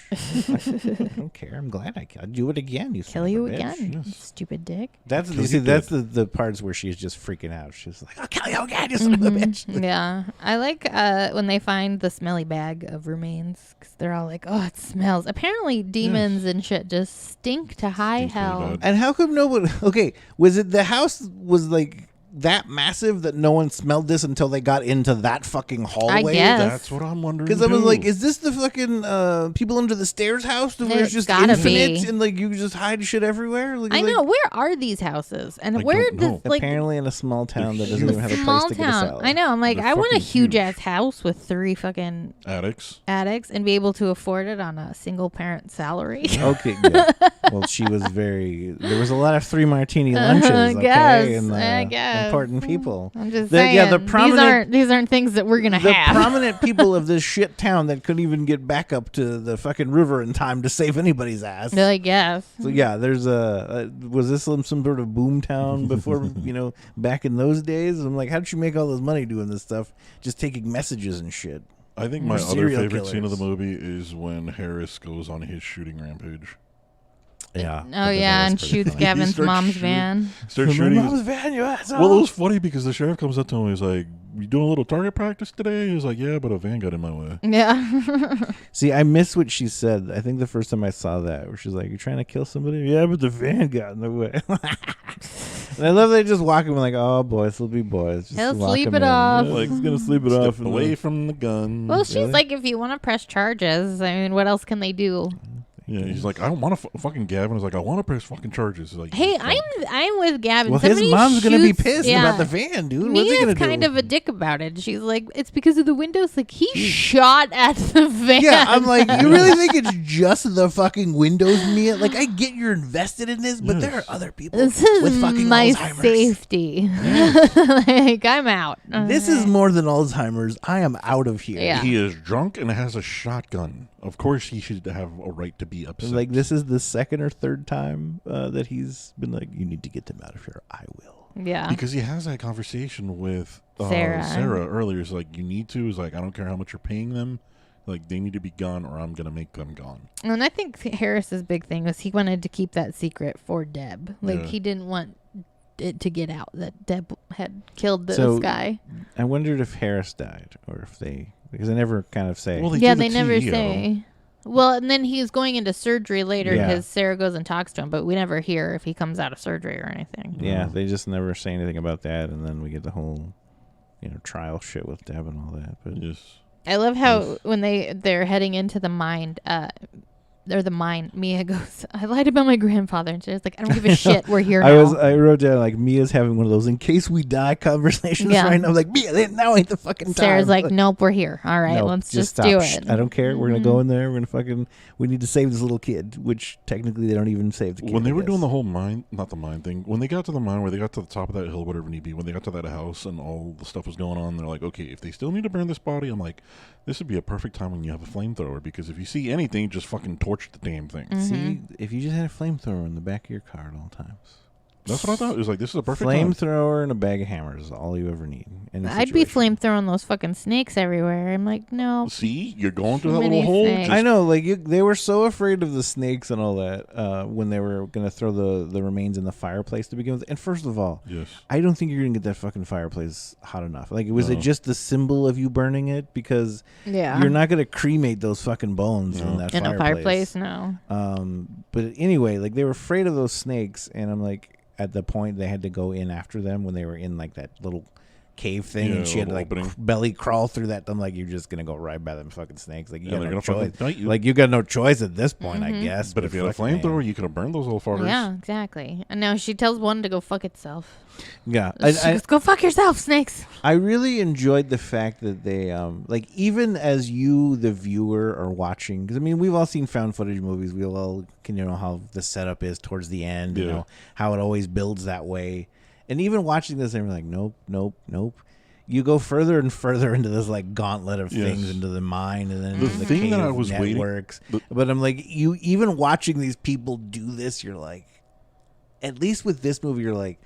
I don't care. I'm glad I'll do it again. You son Kill of a you bitch. again, Yes. stupid dick. That's Kill you you see. That's dead. the parts where she's just freaking out. She's like, "I'll kill you again, you son of a bitch." Yeah, I like when they find the smelly bag of remains because they're all like, "Oh, it smells." Apparently, demons and shit just stink to high Stinks really hell. bad. And how come nobody? Okay, was it the house was like that massive that no one smelled this until they got into that fucking hallway? guess. That's what I'm wondering. Because I was too. like, is this the fucking people under the stairs house where It's it's just gotta infinite be. and like you just hide shit everywhere? Like, I know. Where are these houses? And I where don't does know. like apparently in a small town that doesn't huge. even have a place small to get a town? cellar. I know. I'm like, They're I want a fucking huge huge. ass house with 3 fucking Addicts. attics and be able to afford it on a single parent salary. Okay, yeah. Well, she was very. There was a lot of 3 martini lunches. Okay, guess, and I guess. important people. I'm just The- saying. yeah, the prominent- these aren't things that we're gonna The have. prominent people of this shit town that couldn't even get back up to the fucking river in time to save anybody's ass. They're like, yes. So yeah, there's was this some sort of boom town before back in those days? I'm like, how did you make all this money doing this stuff? Just taking messages and shit. I think my Or other serial favorite scene of the killers. movie is when Harris goes on his shooting rampage. Yeah. Oh yeah, and shoots Gavin's starts mom's shooting. van. Starts shooting. his- van, you asshole. Well, it was funny because the sheriff comes up to him and he's like, "You doing a little target practice today?" He was like, "Yeah, but a van got in my way." Yeah. See, I miss what she said. I think the first time I saw that, where she's like, "You're trying to kill somebody?" Yeah, but the van got in the way. And I love they just walk him like, "Oh, boys, will be boys." Just He'll lock sleep him it in. off. Yeah, like he's gonna sleep it Step off and away from the gun. Well, she's Really? like, if you want to press charges, I mean, what else can they do? Yeah, he's like, I don't want to fucking Gavin is like, I want to press fucking charges. He's like, Hey, I'm with Gavin. Well, his Somebody mom's gonna be shoots- pissed about the van, dude. What's he Mia's gonna kind do? of a dick about it. She's like, it's because of the windows. Like, he shot at the van. Yeah, I'm like, you really think it's just the fucking windows, Mia? Like, I get you're invested in this, but there are other people This with is fucking my Alzheimer's. safety. Like, I'm out. This is more than Alzheimer's. I am out of here. Yeah. He is drunk and has a shotgun. Of course, he should have a right to be upset. Like, this is the second or third time that he's been like, you need to get them out of here. I will. Yeah. Because he has that conversation with Sarah. earlier. It's like, you need to. It's like, I don't care how much you're paying them. Like, they need to be gone or I'm going to make them gone. And I think Harris's big thing was he wanted to keep that secret for Deb. Like, Yeah. he didn't want it to get out that Deb had killed this So, guy. I wondered if Harris died or if they, because they never kind of say. Well, they Yeah, do the they never TV of him. say. Well, and then he's going into surgery later Yeah. because Sarah goes and talks to him, but we never hear if he comes out of surgery or anything. Yeah, they just never say anything about that, and then we get the whole, trial shit with Deb and all that. But Yes. I love how when they're heading into the mine, Mia goes, I lied about my grandfather. And she's like, I don't give a shit. We're here now. I wrote down like Mia's having one of those in case we die conversations Yeah. right now. I'm like, Mia, now ain't the fucking time. Sarah's like, nope, we're here. All right, No, let's just stop. do Shh, it. I don't care. We're gonna go in there. We're gonna fucking. We need to save this little kid, which technically they don't even save the kid. When they I were guess. doing the whole mine, not the mine thing, when they got to the mine, where they got to the top of that hill, whatever it need be, when they got to that house and all the stuff was going on, they're like, okay, if they still need to burn this body, I'm like, this would be a perfect time when you have a flamethrower, because if you see anything, just fucking torch the damn thing. See, if you just had a flamethrower in the back of your car at all times. That's what I thought. It was like, this is a perfect time. Flamethrower and a bag of hammers is all you ever need. In a I'd be situation. flamethrowing those fucking snakes everywhere. I'm like, no. See, you're going Too through that many little hole. snakes. just- I know, like they were so afraid of the snakes and all that when they were gonna throw the remains in the fireplace to begin with. And first of all, Yes. I don't think you're gonna get that fucking fireplace hot enough. Like, was it No. just the symbol of you burning it? Because Yeah. you're not gonna cremate those fucking bones in that in a fireplace, no. But anyway, like they were afraid of those snakes, and I'm like, at the point they had to go in after them when they were in like that little cave thing, Yeah, and she had to like opening. belly crawl through that. I'm like, you're just gonna go right by them fucking snakes. Like you Yeah, got they're no gonna fucking choice. bite you. Like you got no choice at this point, I guess. But if you had a fuck, man. flamethrower, you could have burned those little fuckers. Yeah, exactly. And now she tells one to go fuck itself. Yeah, She goes, go fuck yourself, snakes. I really enjoyed the fact that they like, even as you the viewer are watching, because I mean we've all seen found footage movies. We all can how the setup is towards the end, Yeah. how it always builds that way. And even watching this, I'm like, nope, nope, nope. You go further and further into this like gauntlet of Yes. things, into the mine, and then The into the thing that cave I was waiting- networks. But I'm like, you even watching these people do this, you're like, at least with this movie, you're like,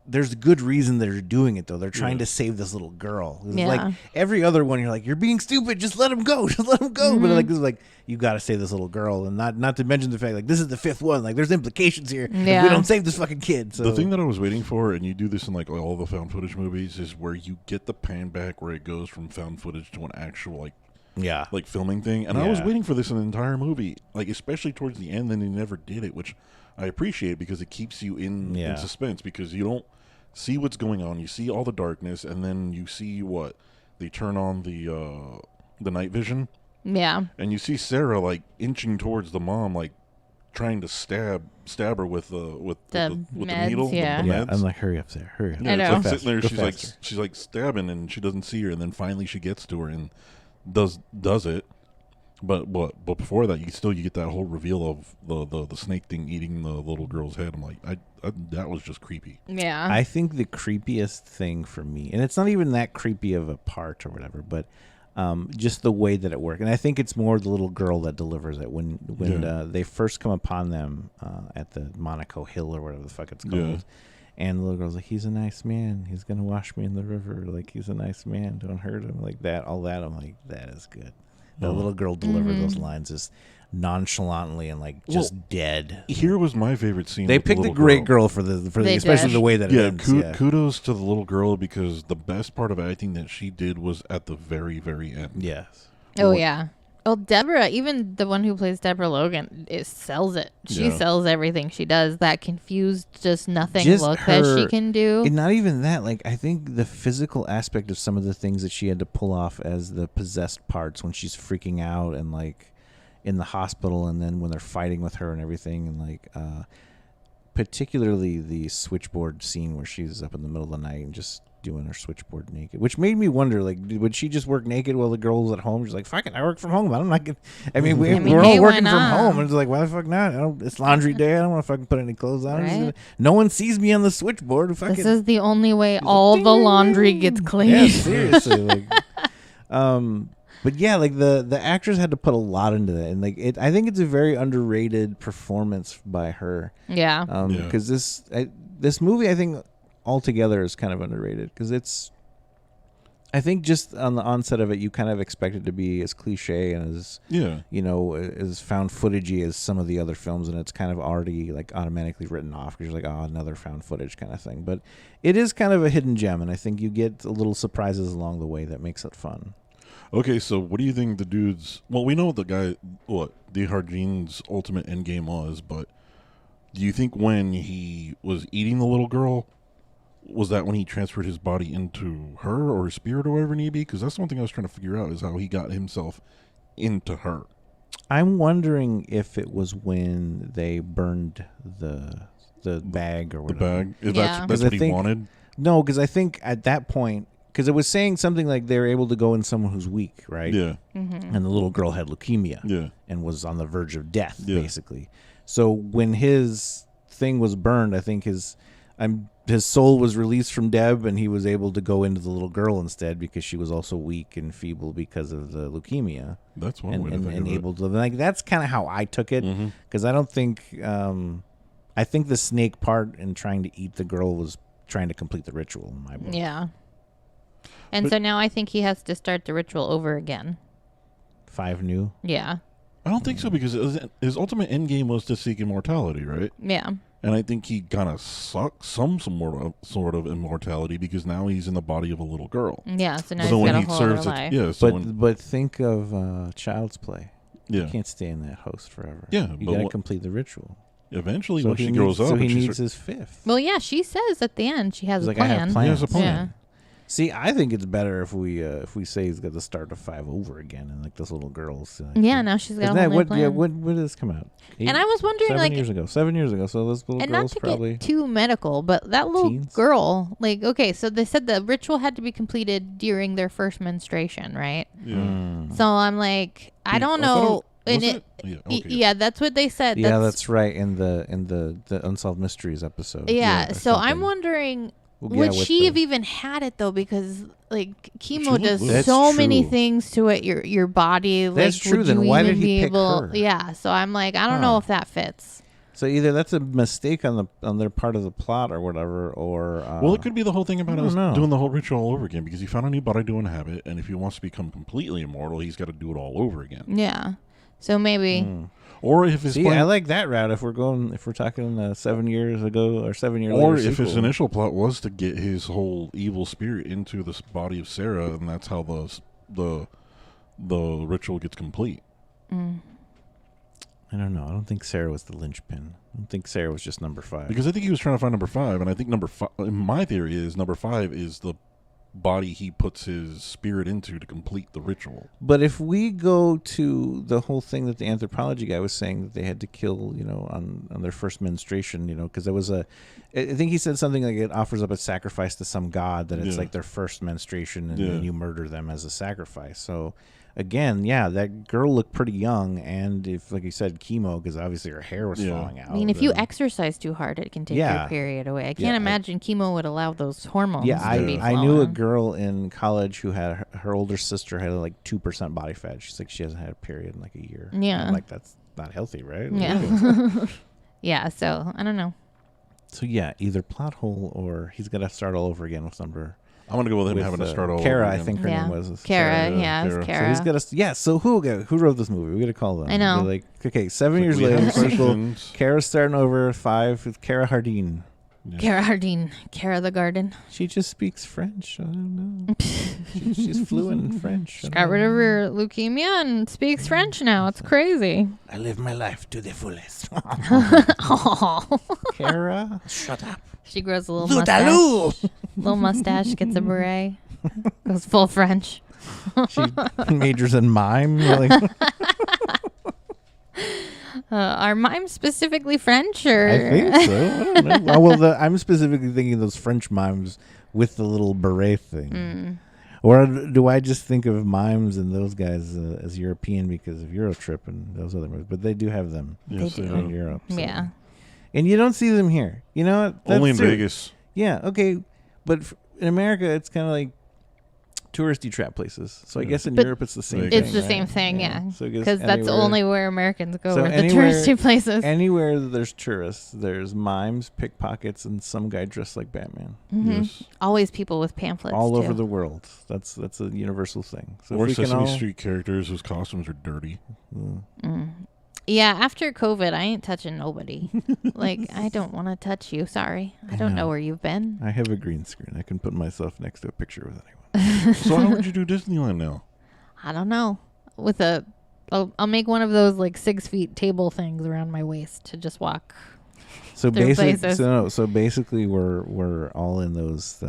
there's good reason they're doing it though. They're trying to save this little girl. It's Yeah. like every other one, you're like, you're being stupid. Just let him go. Just let him go. But like this is like, you got to save this little girl, and not to mention the fact like this is the fifth one. Like there's implications here. If Yeah. we don't save this fucking kid. So The thing that I was waiting for, and you do this in like all the found footage movies, is where you get the pan back where it goes from found footage to an actual yeah, like filming thing. And I was Yeah. waiting for this in the entire movie, like especially towards the end. Then they never did it, which I appreciate because it keeps you in suspense, because you don't see what's going on. You see all the darkness, and then you see what they turn on the night vision, Yeah. and you see Sarah like inching towards the mom, like trying to stab her with the meds, needle. yeah. The yeah. meds. I'm like, hurry up, Sarah. Hurry up. Yeah, I it's know. like Go sitting there. faster. She's like stabbing, and she doesn't see her, and then finally she gets to her and does it. But before that, you get that whole reveal of the snake thing eating the little girl's head. I'm like, I that was just creepy. Yeah. I think the creepiest thing for me, and it's not even that creepy of a part or whatever, but just the way that it worked. And I think it's more the little girl that delivers it when they first come upon them at the Monaco Hill or whatever the fuck it's called. Yeah. And the little girl's like, he's a nice man. He's going to wash me in the river. Like, he's a nice man. Don't hurt him. Like that, all that. I'm like, that is good. The little girl delivered those lines just nonchalantly and like just dead. Here was my favorite scene. They with the picked a little great girl for the They especially did. the way that it Yeah, ends. kudos to the little girl, because the best part of acting that she did was at the very, very end. Yes. Oh, yeah. Oh, Deborah, even the one who plays Deborah Logan, it sells it. She Yeah. sells everything she does. That confused, just nothing Just look that she her- can do. And not even that. Like, I think the physical aspect of some of the things that she had to pull off as the possessed parts when she's freaking out and like, in the hospital, and then when they're fighting with her and everything, and like particularly the switchboard scene where she's up in the middle of the night and just doing her switchboard naked, which made me wonder, like, would she just work naked while the girl was at home? She's like, fuck it, I work from home. I'm not gonna. We're all working from home, and it's like, why the fuck not? It's laundry day. I don't want to fucking put any clothes on. Right? No one sees me on the switchboard. This is the only way all the laundry gets clean. Yeah, seriously. But yeah, like the actress had to put a lot into that, and like I think it's a very underrated performance by her. Yeah. Because this movie, I think altogether is kind of underrated, because I think just on the onset of it, you kind of expect it to be as cliche and as as found footagey as some of the other films, and it's kind of already like automatically written off because you're like, oh, another found footage kind of thing. But it is kind of a hidden gem, and I think you get little surprises along the way that makes it fun. Okay, so what do you think the dude's... Well, we know Desjardins' ultimate endgame was, but do you think when he was eating the little girl, was that when he transferred his body into her or his spirit or whatever it may be? Because that's one thing I was trying to figure out, is how he got himself into her. I'm wondering if it was when they burned the bag or whatever. The bag? That's what he wanted? No, because I think at that point... Because it was saying something like they were able to go in someone who's weak, right? Yeah. Mm-hmm. And the little girl had leukemia. Yeah. And was on the verge of death, basically. So when his thing was burned, I think his soul was released from Deb, and he was able to go into the little girl instead, because she was also weak and feeble because of the leukemia. That's one way to think and of able to, like, that's kind of how I took it, because I don't think I think the snake part and trying to eat the girl was trying to complete the ritual in my book. Yeah. And so now I think he has to start the ritual over again. 5 new? Yeah. I don't think so, because his ultimate end game was to seek immortality, right? Yeah. And I think he kind of sucks some sort of immortality, because now he's in the body of a little girl. Yeah, so now he's got a whole other life. Yeah, but think of Child's Play. Yeah. You can't stay in that host forever. Yeah. You got to complete the ritual. Eventually, when she grows up. So he needs his 5th. Well, yeah, she says at the end she has a like, plan. I have plans. He has a plan. Yeah. See, I think it's better if we say he's got to start the 5 over again, and like this little girl's. Now she's got a whole new plan. Yeah, when did this come out? And I was wondering, 7 years ago. 7 years ago. So this little and girl's not to probably get too medical, but that little girl, like, okay, so they said the ritual had to be completed during their first menstruation, right? Yeah. So I'm like, I don't know. Yeah, that's what they said. Yeah, that's right in the Unsolved Mysteries episode. Yeah, so I'm wondering, would she have even had it though? Because like chemo does so many things to it, your body. That's like, true. Then why did he pick her? Yeah, so I'm like, I don't know if that fits. So either that's a mistake on their part of the plot or whatever, or well, it could be the whole thing about us doing the whole ritual all over again, because he found a new body to inhabit, and if he wants to become completely immortal, he's got to do it all over again. Yeah. So maybe. Or if his I like that route. If we're talking 7 years ago or 7 years, or if his initial plot was to get his whole evil spirit into this body of Sarah, and that's how the ritual gets complete. I don't know. I don't think Sarah was the linchpin. I don't think Sarah was just number 5. Because I think he was trying to find number 5, and I think number 5. My theory is number 5 is the body he puts his spirit into to complete the ritual. But if we go to the whole thing that the anthropology guy was saying, that they had to kill, on their first menstruation, because there was I think he said something like it offers up a sacrifice to some god, that it's like their first menstruation, and then you murder them as a sacrifice. So again, that girl looked pretty young, and if, like you said, chemo, because obviously her hair was falling out. I mean, if you exercise too hard, it can take your period away. I can't imagine chemo would allow those hormones to be flowing. I knew a girl in college who had her older sister had like 2% body fat. She's like, she hasn't had a period in like a year. Yeah. I'm like, that's not healthy, right? Yeah. Yeah, so I don't know. So yeah, either plot hole or he's got to start all over again with number. I'm going to go with him having to start all Kara, over again. I think her name was. Kara, Kara. So he's got to. So who wrote this movie? We got to call them. I know. Like, okay, 7 years later, sequel. Kara's starting over 5 with Kara Hardin. Yeah. Kara Hardin, Kara the Garden. She just speaks French. I don't know. she's fluent in French. She got rid of her leukemia and speaks French now. It's crazy. I live my life to the fullest. Kara, shut up. She grows a little mustache. Little mustache, gets a beret, goes full French. She majors in mime. Are mimes specifically French, or? I think so. I don't know. I'm specifically thinking of those French mimes with the little beret thing. Or do I just think of mimes and those guys as European because of Eurotrip and those other movies? But they do have them in Europe. So. Yeah. And you don't see them here. You know what? Only in Vegas. Yeah, okay. But in America, it's kind of like touristy trap places. So I guess in Europe it's the same thing. It's the same thing, yeah. So because that's only where Americans go, So the touristy places. Anywhere there's tourists, there's mimes, pickpockets, and some guy dressed like Batman. Yes. Always people with pamphlets all too. over the world. That's a universal thing. So Or if we Sesame can Street characters whose costumes are dirty. Yeah, after COVID, I ain't touching nobody. Like, I don't want to touch you. Sorry. I don't know where you've been. I have a green screen. I can put myself next to a picture with anyone. So how would you do Disneyland now? I don't know. I'll make one of those like 6 feet table things around my waist to just walk. So places. basically, we're all in those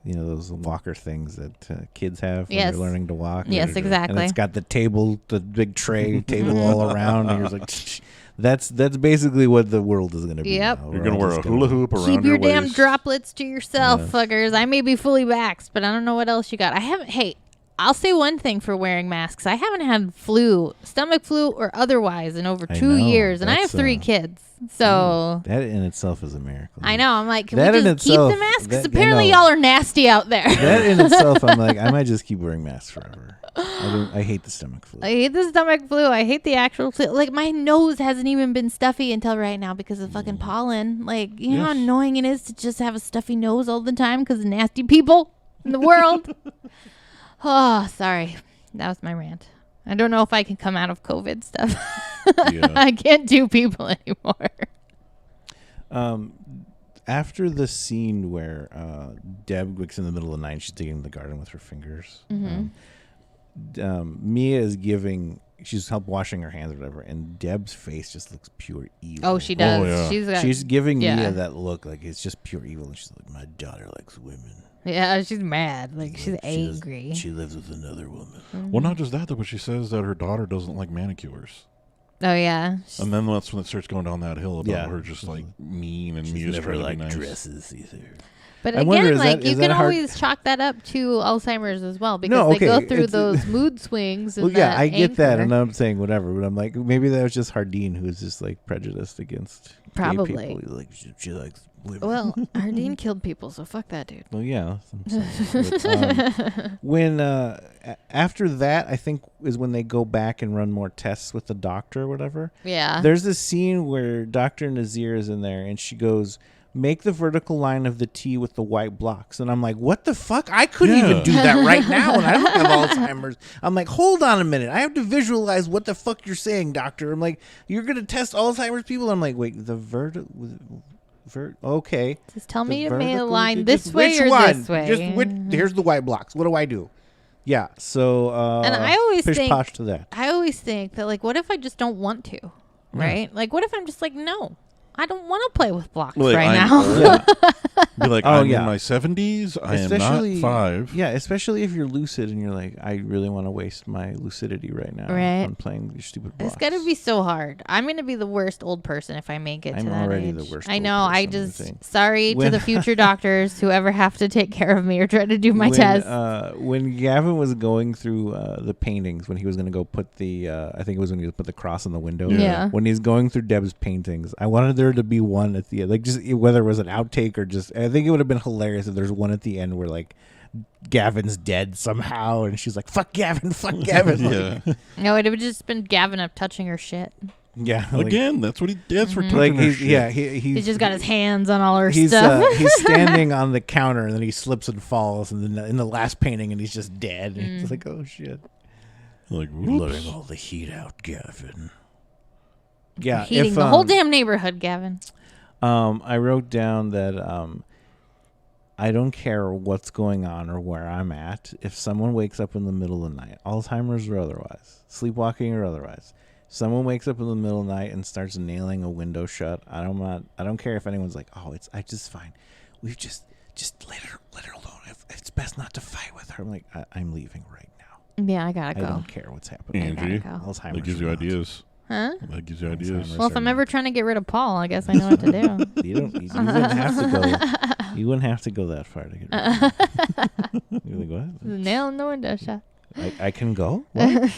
those walker things that kids have when they're learning to walk. Yes, exactly. And it's got the big tray table all around, and you're like, that's basically what the world is going to be. Yep. Now. You're going to wear a hula hoop around Keep your damn waist. droplets to yourself, Yes. fuckers. I may be fully vaxxed, but I don't know what else you got. I'll say one thing for wearing masks. I haven't had stomach flu or otherwise in over 2 years, and I have 3 kids. So that in itself is a miracle. I know. I'm like, can That we in just keep itself- the masks? Because that- apparently no. y'all are nasty out there. That in itself, I'm like, I might just keep wearing masks forever. I hate the stomach flu. I hate the stomach flu. I hate the actual flu. Like, my nose hasn't even been stuffy until right now because of fucking pollen. Like, you know how annoying it is to just have a stuffy nose all the time because of nasty people in the world? Oh, sorry. That was my rant. I don't know if I can come out of COVID stuff. Yeah. I can't do people anymore. After the scene where Deb wakes in the middle of the night, she's digging in the garden with her fingers. Mia is she's help washing her hands or whatever, and Deb's face just looks pure evil. Oh, she does. Oh, yeah. She's giving yeah. Mia that look like it's just pure evil. And she's like, my daughter likes women. Yeah, she's mad. Like, she's She angry. she lives with another woman. Well, not just that, though, but she says that her daughter doesn't like manicures. Oh, yeah. And then that's when it starts going down that hill about Yeah. her just like mean and She's Mia's never trying to liked be nice. dresses either. But I wonder, again, is like, that- you is can that hard- always chalk that up to Alzheimer's as well because No, they okay, go through it's- those mood swings. And Well, yeah, that I get that, anger. and I'm saying whatever, but I'm like, maybe that was just Hardeen who's just like prejudiced against Probably. gay people. He's like, she likes women. Well, Hardeen killed people, so fuck that dude. Well, yeah. I'm saying. But, when after that, I think is when they go back and run more tests with the doctor or whatever. Yeah. There's this scene where Dr. Nazir is in there, and she goes, make the vertical line of the T with the white blocks. And I'm like, what the fuck? I couldn't even do that right now, and I don't have Alzheimer's. I'm like, hold on a minute. I have to visualize what the fuck you're saying, doctor. I'm like, you're going to test Alzheimer's people? I'm like, wait, the okay. Just tell me The to make a vertical- line just this way which or one? this way. Just here's the white blocks. What do I do? Yeah, so And I always pish think- posh to that. I always think that, like, what if I just don't want to? Right? Like, what if I'm just like, no, I don't want to play with blocks Like, right I'm now. old. Be like, Oh, I'm yeah. in my 70s. I am not 5. Yeah, especially if you're lucid and you're like, I really want to waste my lucidity right now Right. on playing these stupid blocks. It's got to be so hard. I'm going to be the worst old person if I make it I'm to that already age. the worst I old know. I person, I just, think. sorry to When- the future doctors who ever have to take care of me or try to do my when, test. When Gavin was going through the paintings, when he was going to go put the, I think it was when he was put the cross on the window. Yeah. When he's going through Deb's paintings, I wanted there to be one at the end, like just whether it was an outtake or just, I think it would have been hilarious if there's one at the end where like Gavin's dead somehow, and she's like, "Fuck Gavin, fuck Gavin." Yeah. No, it would have just been Gavin up touching her shit. Yeah. Like, Again, that's what he did for touching like her he's shit. yeah, He's just got his hands on all her he's stuff. he's standing on the counter and then he slips and falls, and then in the last painting, and he's just dead. And it's like, oh shit, Like, you're whoops. letting all the heat out, Gavin. Yeah, Heating if, the whole damn neighborhood, Gavin. I wrote down that I don't care what's going on or where I'm at. If someone wakes up in the middle of the night, Alzheimer's or otherwise, sleepwalking or otherwise, someone wakes up in the middle of the night and starts nailing a window shut. I don't care if anyone's like, "Oh, it's just fine. We've just let her alone. It's best not to fight with her." I'm like, I'm leaving right now. Yeah, I gotta I go. don't care what's happening. Angie, go. Alzheimer's. that gives you or not. ideas. Huh? That gives you ideas. Well, if I'm ever trying to get rid of Paul, I guess I know what to do. You wouldn't have to go. You wouldn't have to go that far to get rid of him. You're like, what? Nail in the window shot. I can go? What?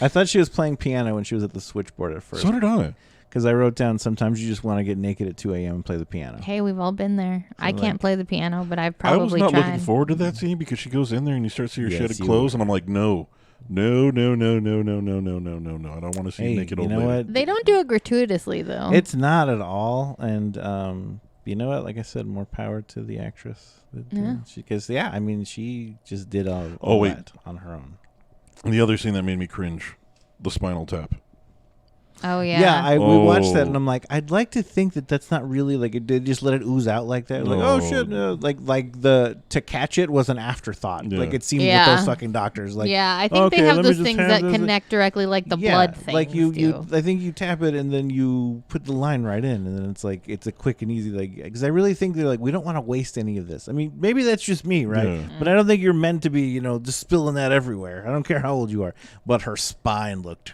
I thought she was playing piano when she was at the switchboard at first. So did I. Because I wrote down sometimes you just want to get naked at 2 a.m. and play the piano. Hey, we've all been there. So I can't play the piano, but I've I was probably not tried. looking forward to that scene because she goes in there and you start to see her Yes, shitted you clothes, were. and I'm like, no. I don't want to see naked old you know lady. what? They don't do it gratuitously, though. It's not at all. And you know what? Like I said, more power to the actress. Yeah. Because, she just did all wait. that on her own. And the other scene that made me cringe, the Spinal Tap. Oh, yeah. Yeah, we watched that, Oh. and I'm like, I'd like to think that that's not really like they just let it ooze out like that. Like, oh No. shit, no. like the to catch it was an afterthought. Yeah. Like it seemed Yeah. with those fucking doctors. Like, yeah, I think okay, they have let me those just things have that this- connect directly, like the blood things. Like you, do. I think you tap it and then you put the line right in, and then it's like it's a quick and easy. Like, because I really think they're like, we don't want to waste any of this. I mean, maybe that's just me, right? Yeah. But I don't think you're meant to be, just spilling that everywhere. I don't care how old you are. But her spine looked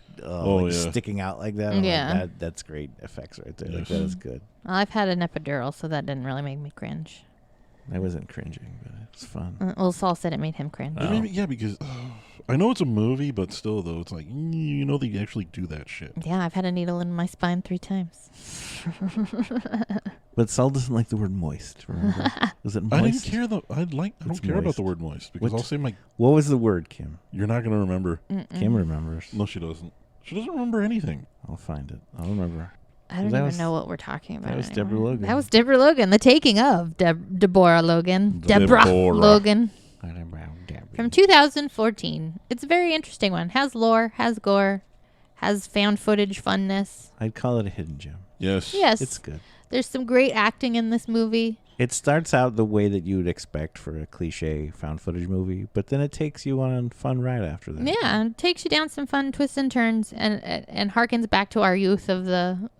sticking out like that. I'm like, Yeah. that's great effects right there. Like Yes. that is good. Well, I've had an epidural, so that didn't really make me cringe. I wasn't cringing, but it was fun. Well, Saul said it made him cringe. I mean, yeah, because I know it's a movie, but still, though, it's like, they actually do that shit. Yeah, I've had a needle in my spine 3 times. But Saul doesn't like the word moist. Remember? Was it moist? I didn't care, though. I don't It's care about moist. the word moist, because What? I'll say What was the word, Kim? you're not going to remember. Kim remembers. No, she doesn't. She doesn't remember anything. I'll find it. I'll remember. I don't That even was- know what we're talking about. that was anymore. Deborah Logan. That was Deborah Logan. The taking of Deborah Logan. Deborah Deborah. Logan. From 2014. It's a very interesting one. Has lore, has gore, has found footage funness. I'd call it a hidden gem. Yes. Yes. It's good. There's some great acting in this movie. It starts out the way that you would expect for a cliche found footage movie, but then it takes you on a fun ride after that. Yeah, it takes you down some fun twists and turns and harkens back to our youth of the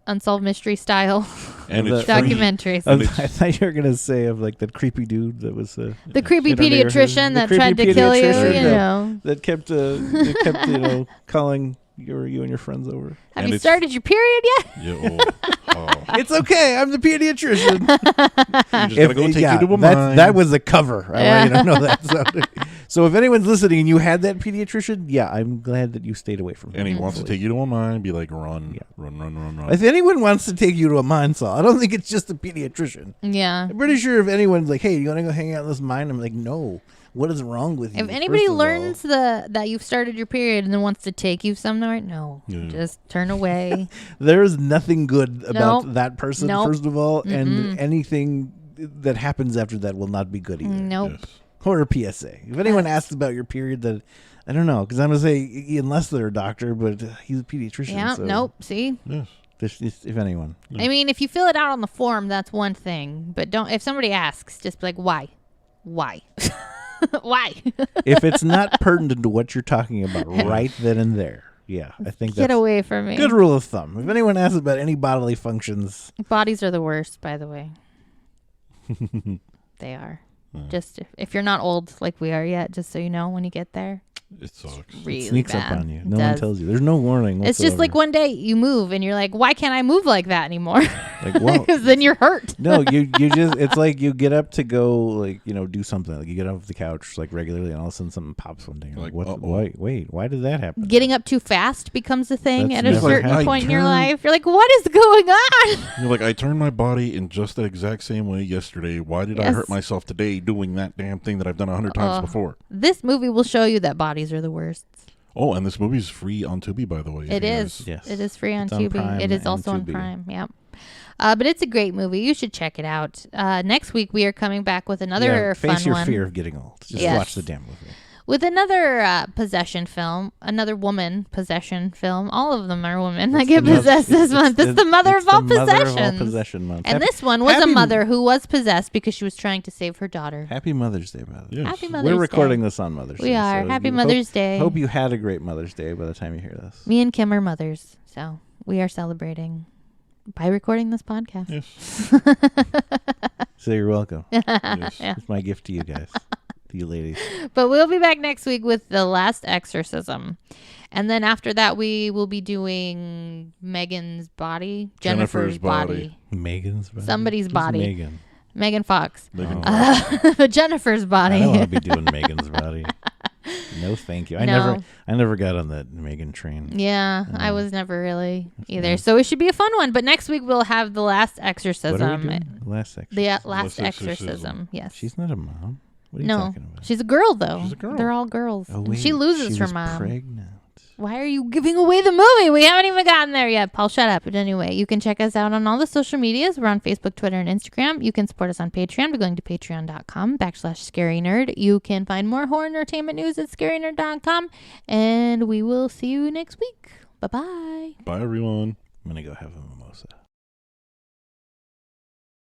Unsolved Mystery style And The- it's free. documentaries. I thought you were gonna say of like that creepy dude that was The creepy shit on the air. pediatrician The that creepy tried to kill you, pediatrician you that- know. that kept calling you and your friends over. Have And you it's- started your period yet? Yeah, oh. It's okay. I'm the pediatrician. You just gotta go take you to a mine. that was a cover. I want you to know that. Yeah. So if anyone's listening and you had that pediatrician, yeah, I'm glad that you stayed away from him. And he wants to hopefully. take you to a mine, be like, run, Yeah. run. If anyone wants to take you to a mine saw, I don't think it's just a pediatrician. Yeah. I'm pretty sure if anyone's like, hey, you want to go hang out in this mine? I'm like, no. What is wrong with you? If anybody First of all, learns that you've started your period and then wants to take you somewhere, no, Yeah. just turn away. there is nothing good about Nope. that person, Nope. first of all, and anything that happens after that will not be good either. Nope. Yes. Or a PSA. If anyone asks about your period, that I don't know, because I'm gonna say unless they're a doctor, but he's a pediatrician. Yeah. so Nope. See. Yes. If anyone, I mean, if you fill it out on the form, that's one thing. But don't. If somebody asks, just be like, why? Why? Why? if it's not pertinent to what you're talking about right then and there, yeah, I think Get that's away from me. good rule of thumb. If anyone asks about any bodily functions, Bodies are the worst, by the way. They are. Just if you're not old like we are yet, just so you know, when you get there, It sucks. really it sneaks bad. up on you. It No one does. tells you. There's no warning. It's just like whatsoever. one day you move and you're like, why can't I move like that anymore? Like, well, Because then you're hurt. no, you just it's like you get up to go like do something. Like you get off the couch like regularly, and all of a sudden something pops one day. You're like, Like, what? uh-oh. Wait, why did that happen? Getting up too fast becomes a thing That's at a never certain happened. point in your I life. You're like, what is going on? You're like, I turned my body in just the exact same way yesterday. Why did I Yes. hurt myself today doing that damn thing that I've done 100 times before? This movie will show you that bodies are the worst. Oh, and this movie's free on Tubi, by the way. It is. Yes. It is free on It's on Tubi. Prime It is and also on Tubi. Prime. Yep. But it's a great movie. You should check it out. Next week we are coming back with another fun face your one. fear of getting old. Just Yes. watch the damn movie. With another possession film, another woman possession film. All of them are women that get possessed this month. It's the mother of all possessions. Possession month. And this one was a mother who was possessed because she was trying to save her daughter. Happy Mother's Day, by the way. Yes. Happy Mother's We're recording Day. this on Mother's Day. We are. so Happy you Mother's Day. Hope you had a great Mother's Day by the time you hear this. Me and Kim are mothers, so we are celebrating by recording this podcast. Yes. So you're welcome. Yes. Yeah. It's my gift to you guys. you ladies. But we'll be back next week with The Last Exorcism. And then after that, we will be doing Megan's Body. Jennifer's Body. Megan's body? Somebody's Who's body. Megan? Megan Fox. Megan Jennifer's Body. I don't want to be doing Megan's Body. No, thank you. I never got on that Megan train. Yeah, I was never really either. So it should be a fun one. But next week we'll have The Last Exorcism. What are we doing? Last Exorcism. The Last Last Exorcism. Exorcism. Yes. She's not a mom. What are you No, talking about? she's a girl though. She's a girl. They're all girls. Oh, And wait, she loses she her was mom. pregnant. Why are you giving away the movie? We haven't even gotten there yet. Paul, shut up. But anyway, you can check us out on all the social medias. We're on Facebook, Twitter, and Instagram. You can support us on Patreon by going to patreon.com/scarynerd. You can find more horror entertainment news at scarynerd.com. And we will see you next week. Bye-bye. Bye, everyone. I'm going to go have a mimosa.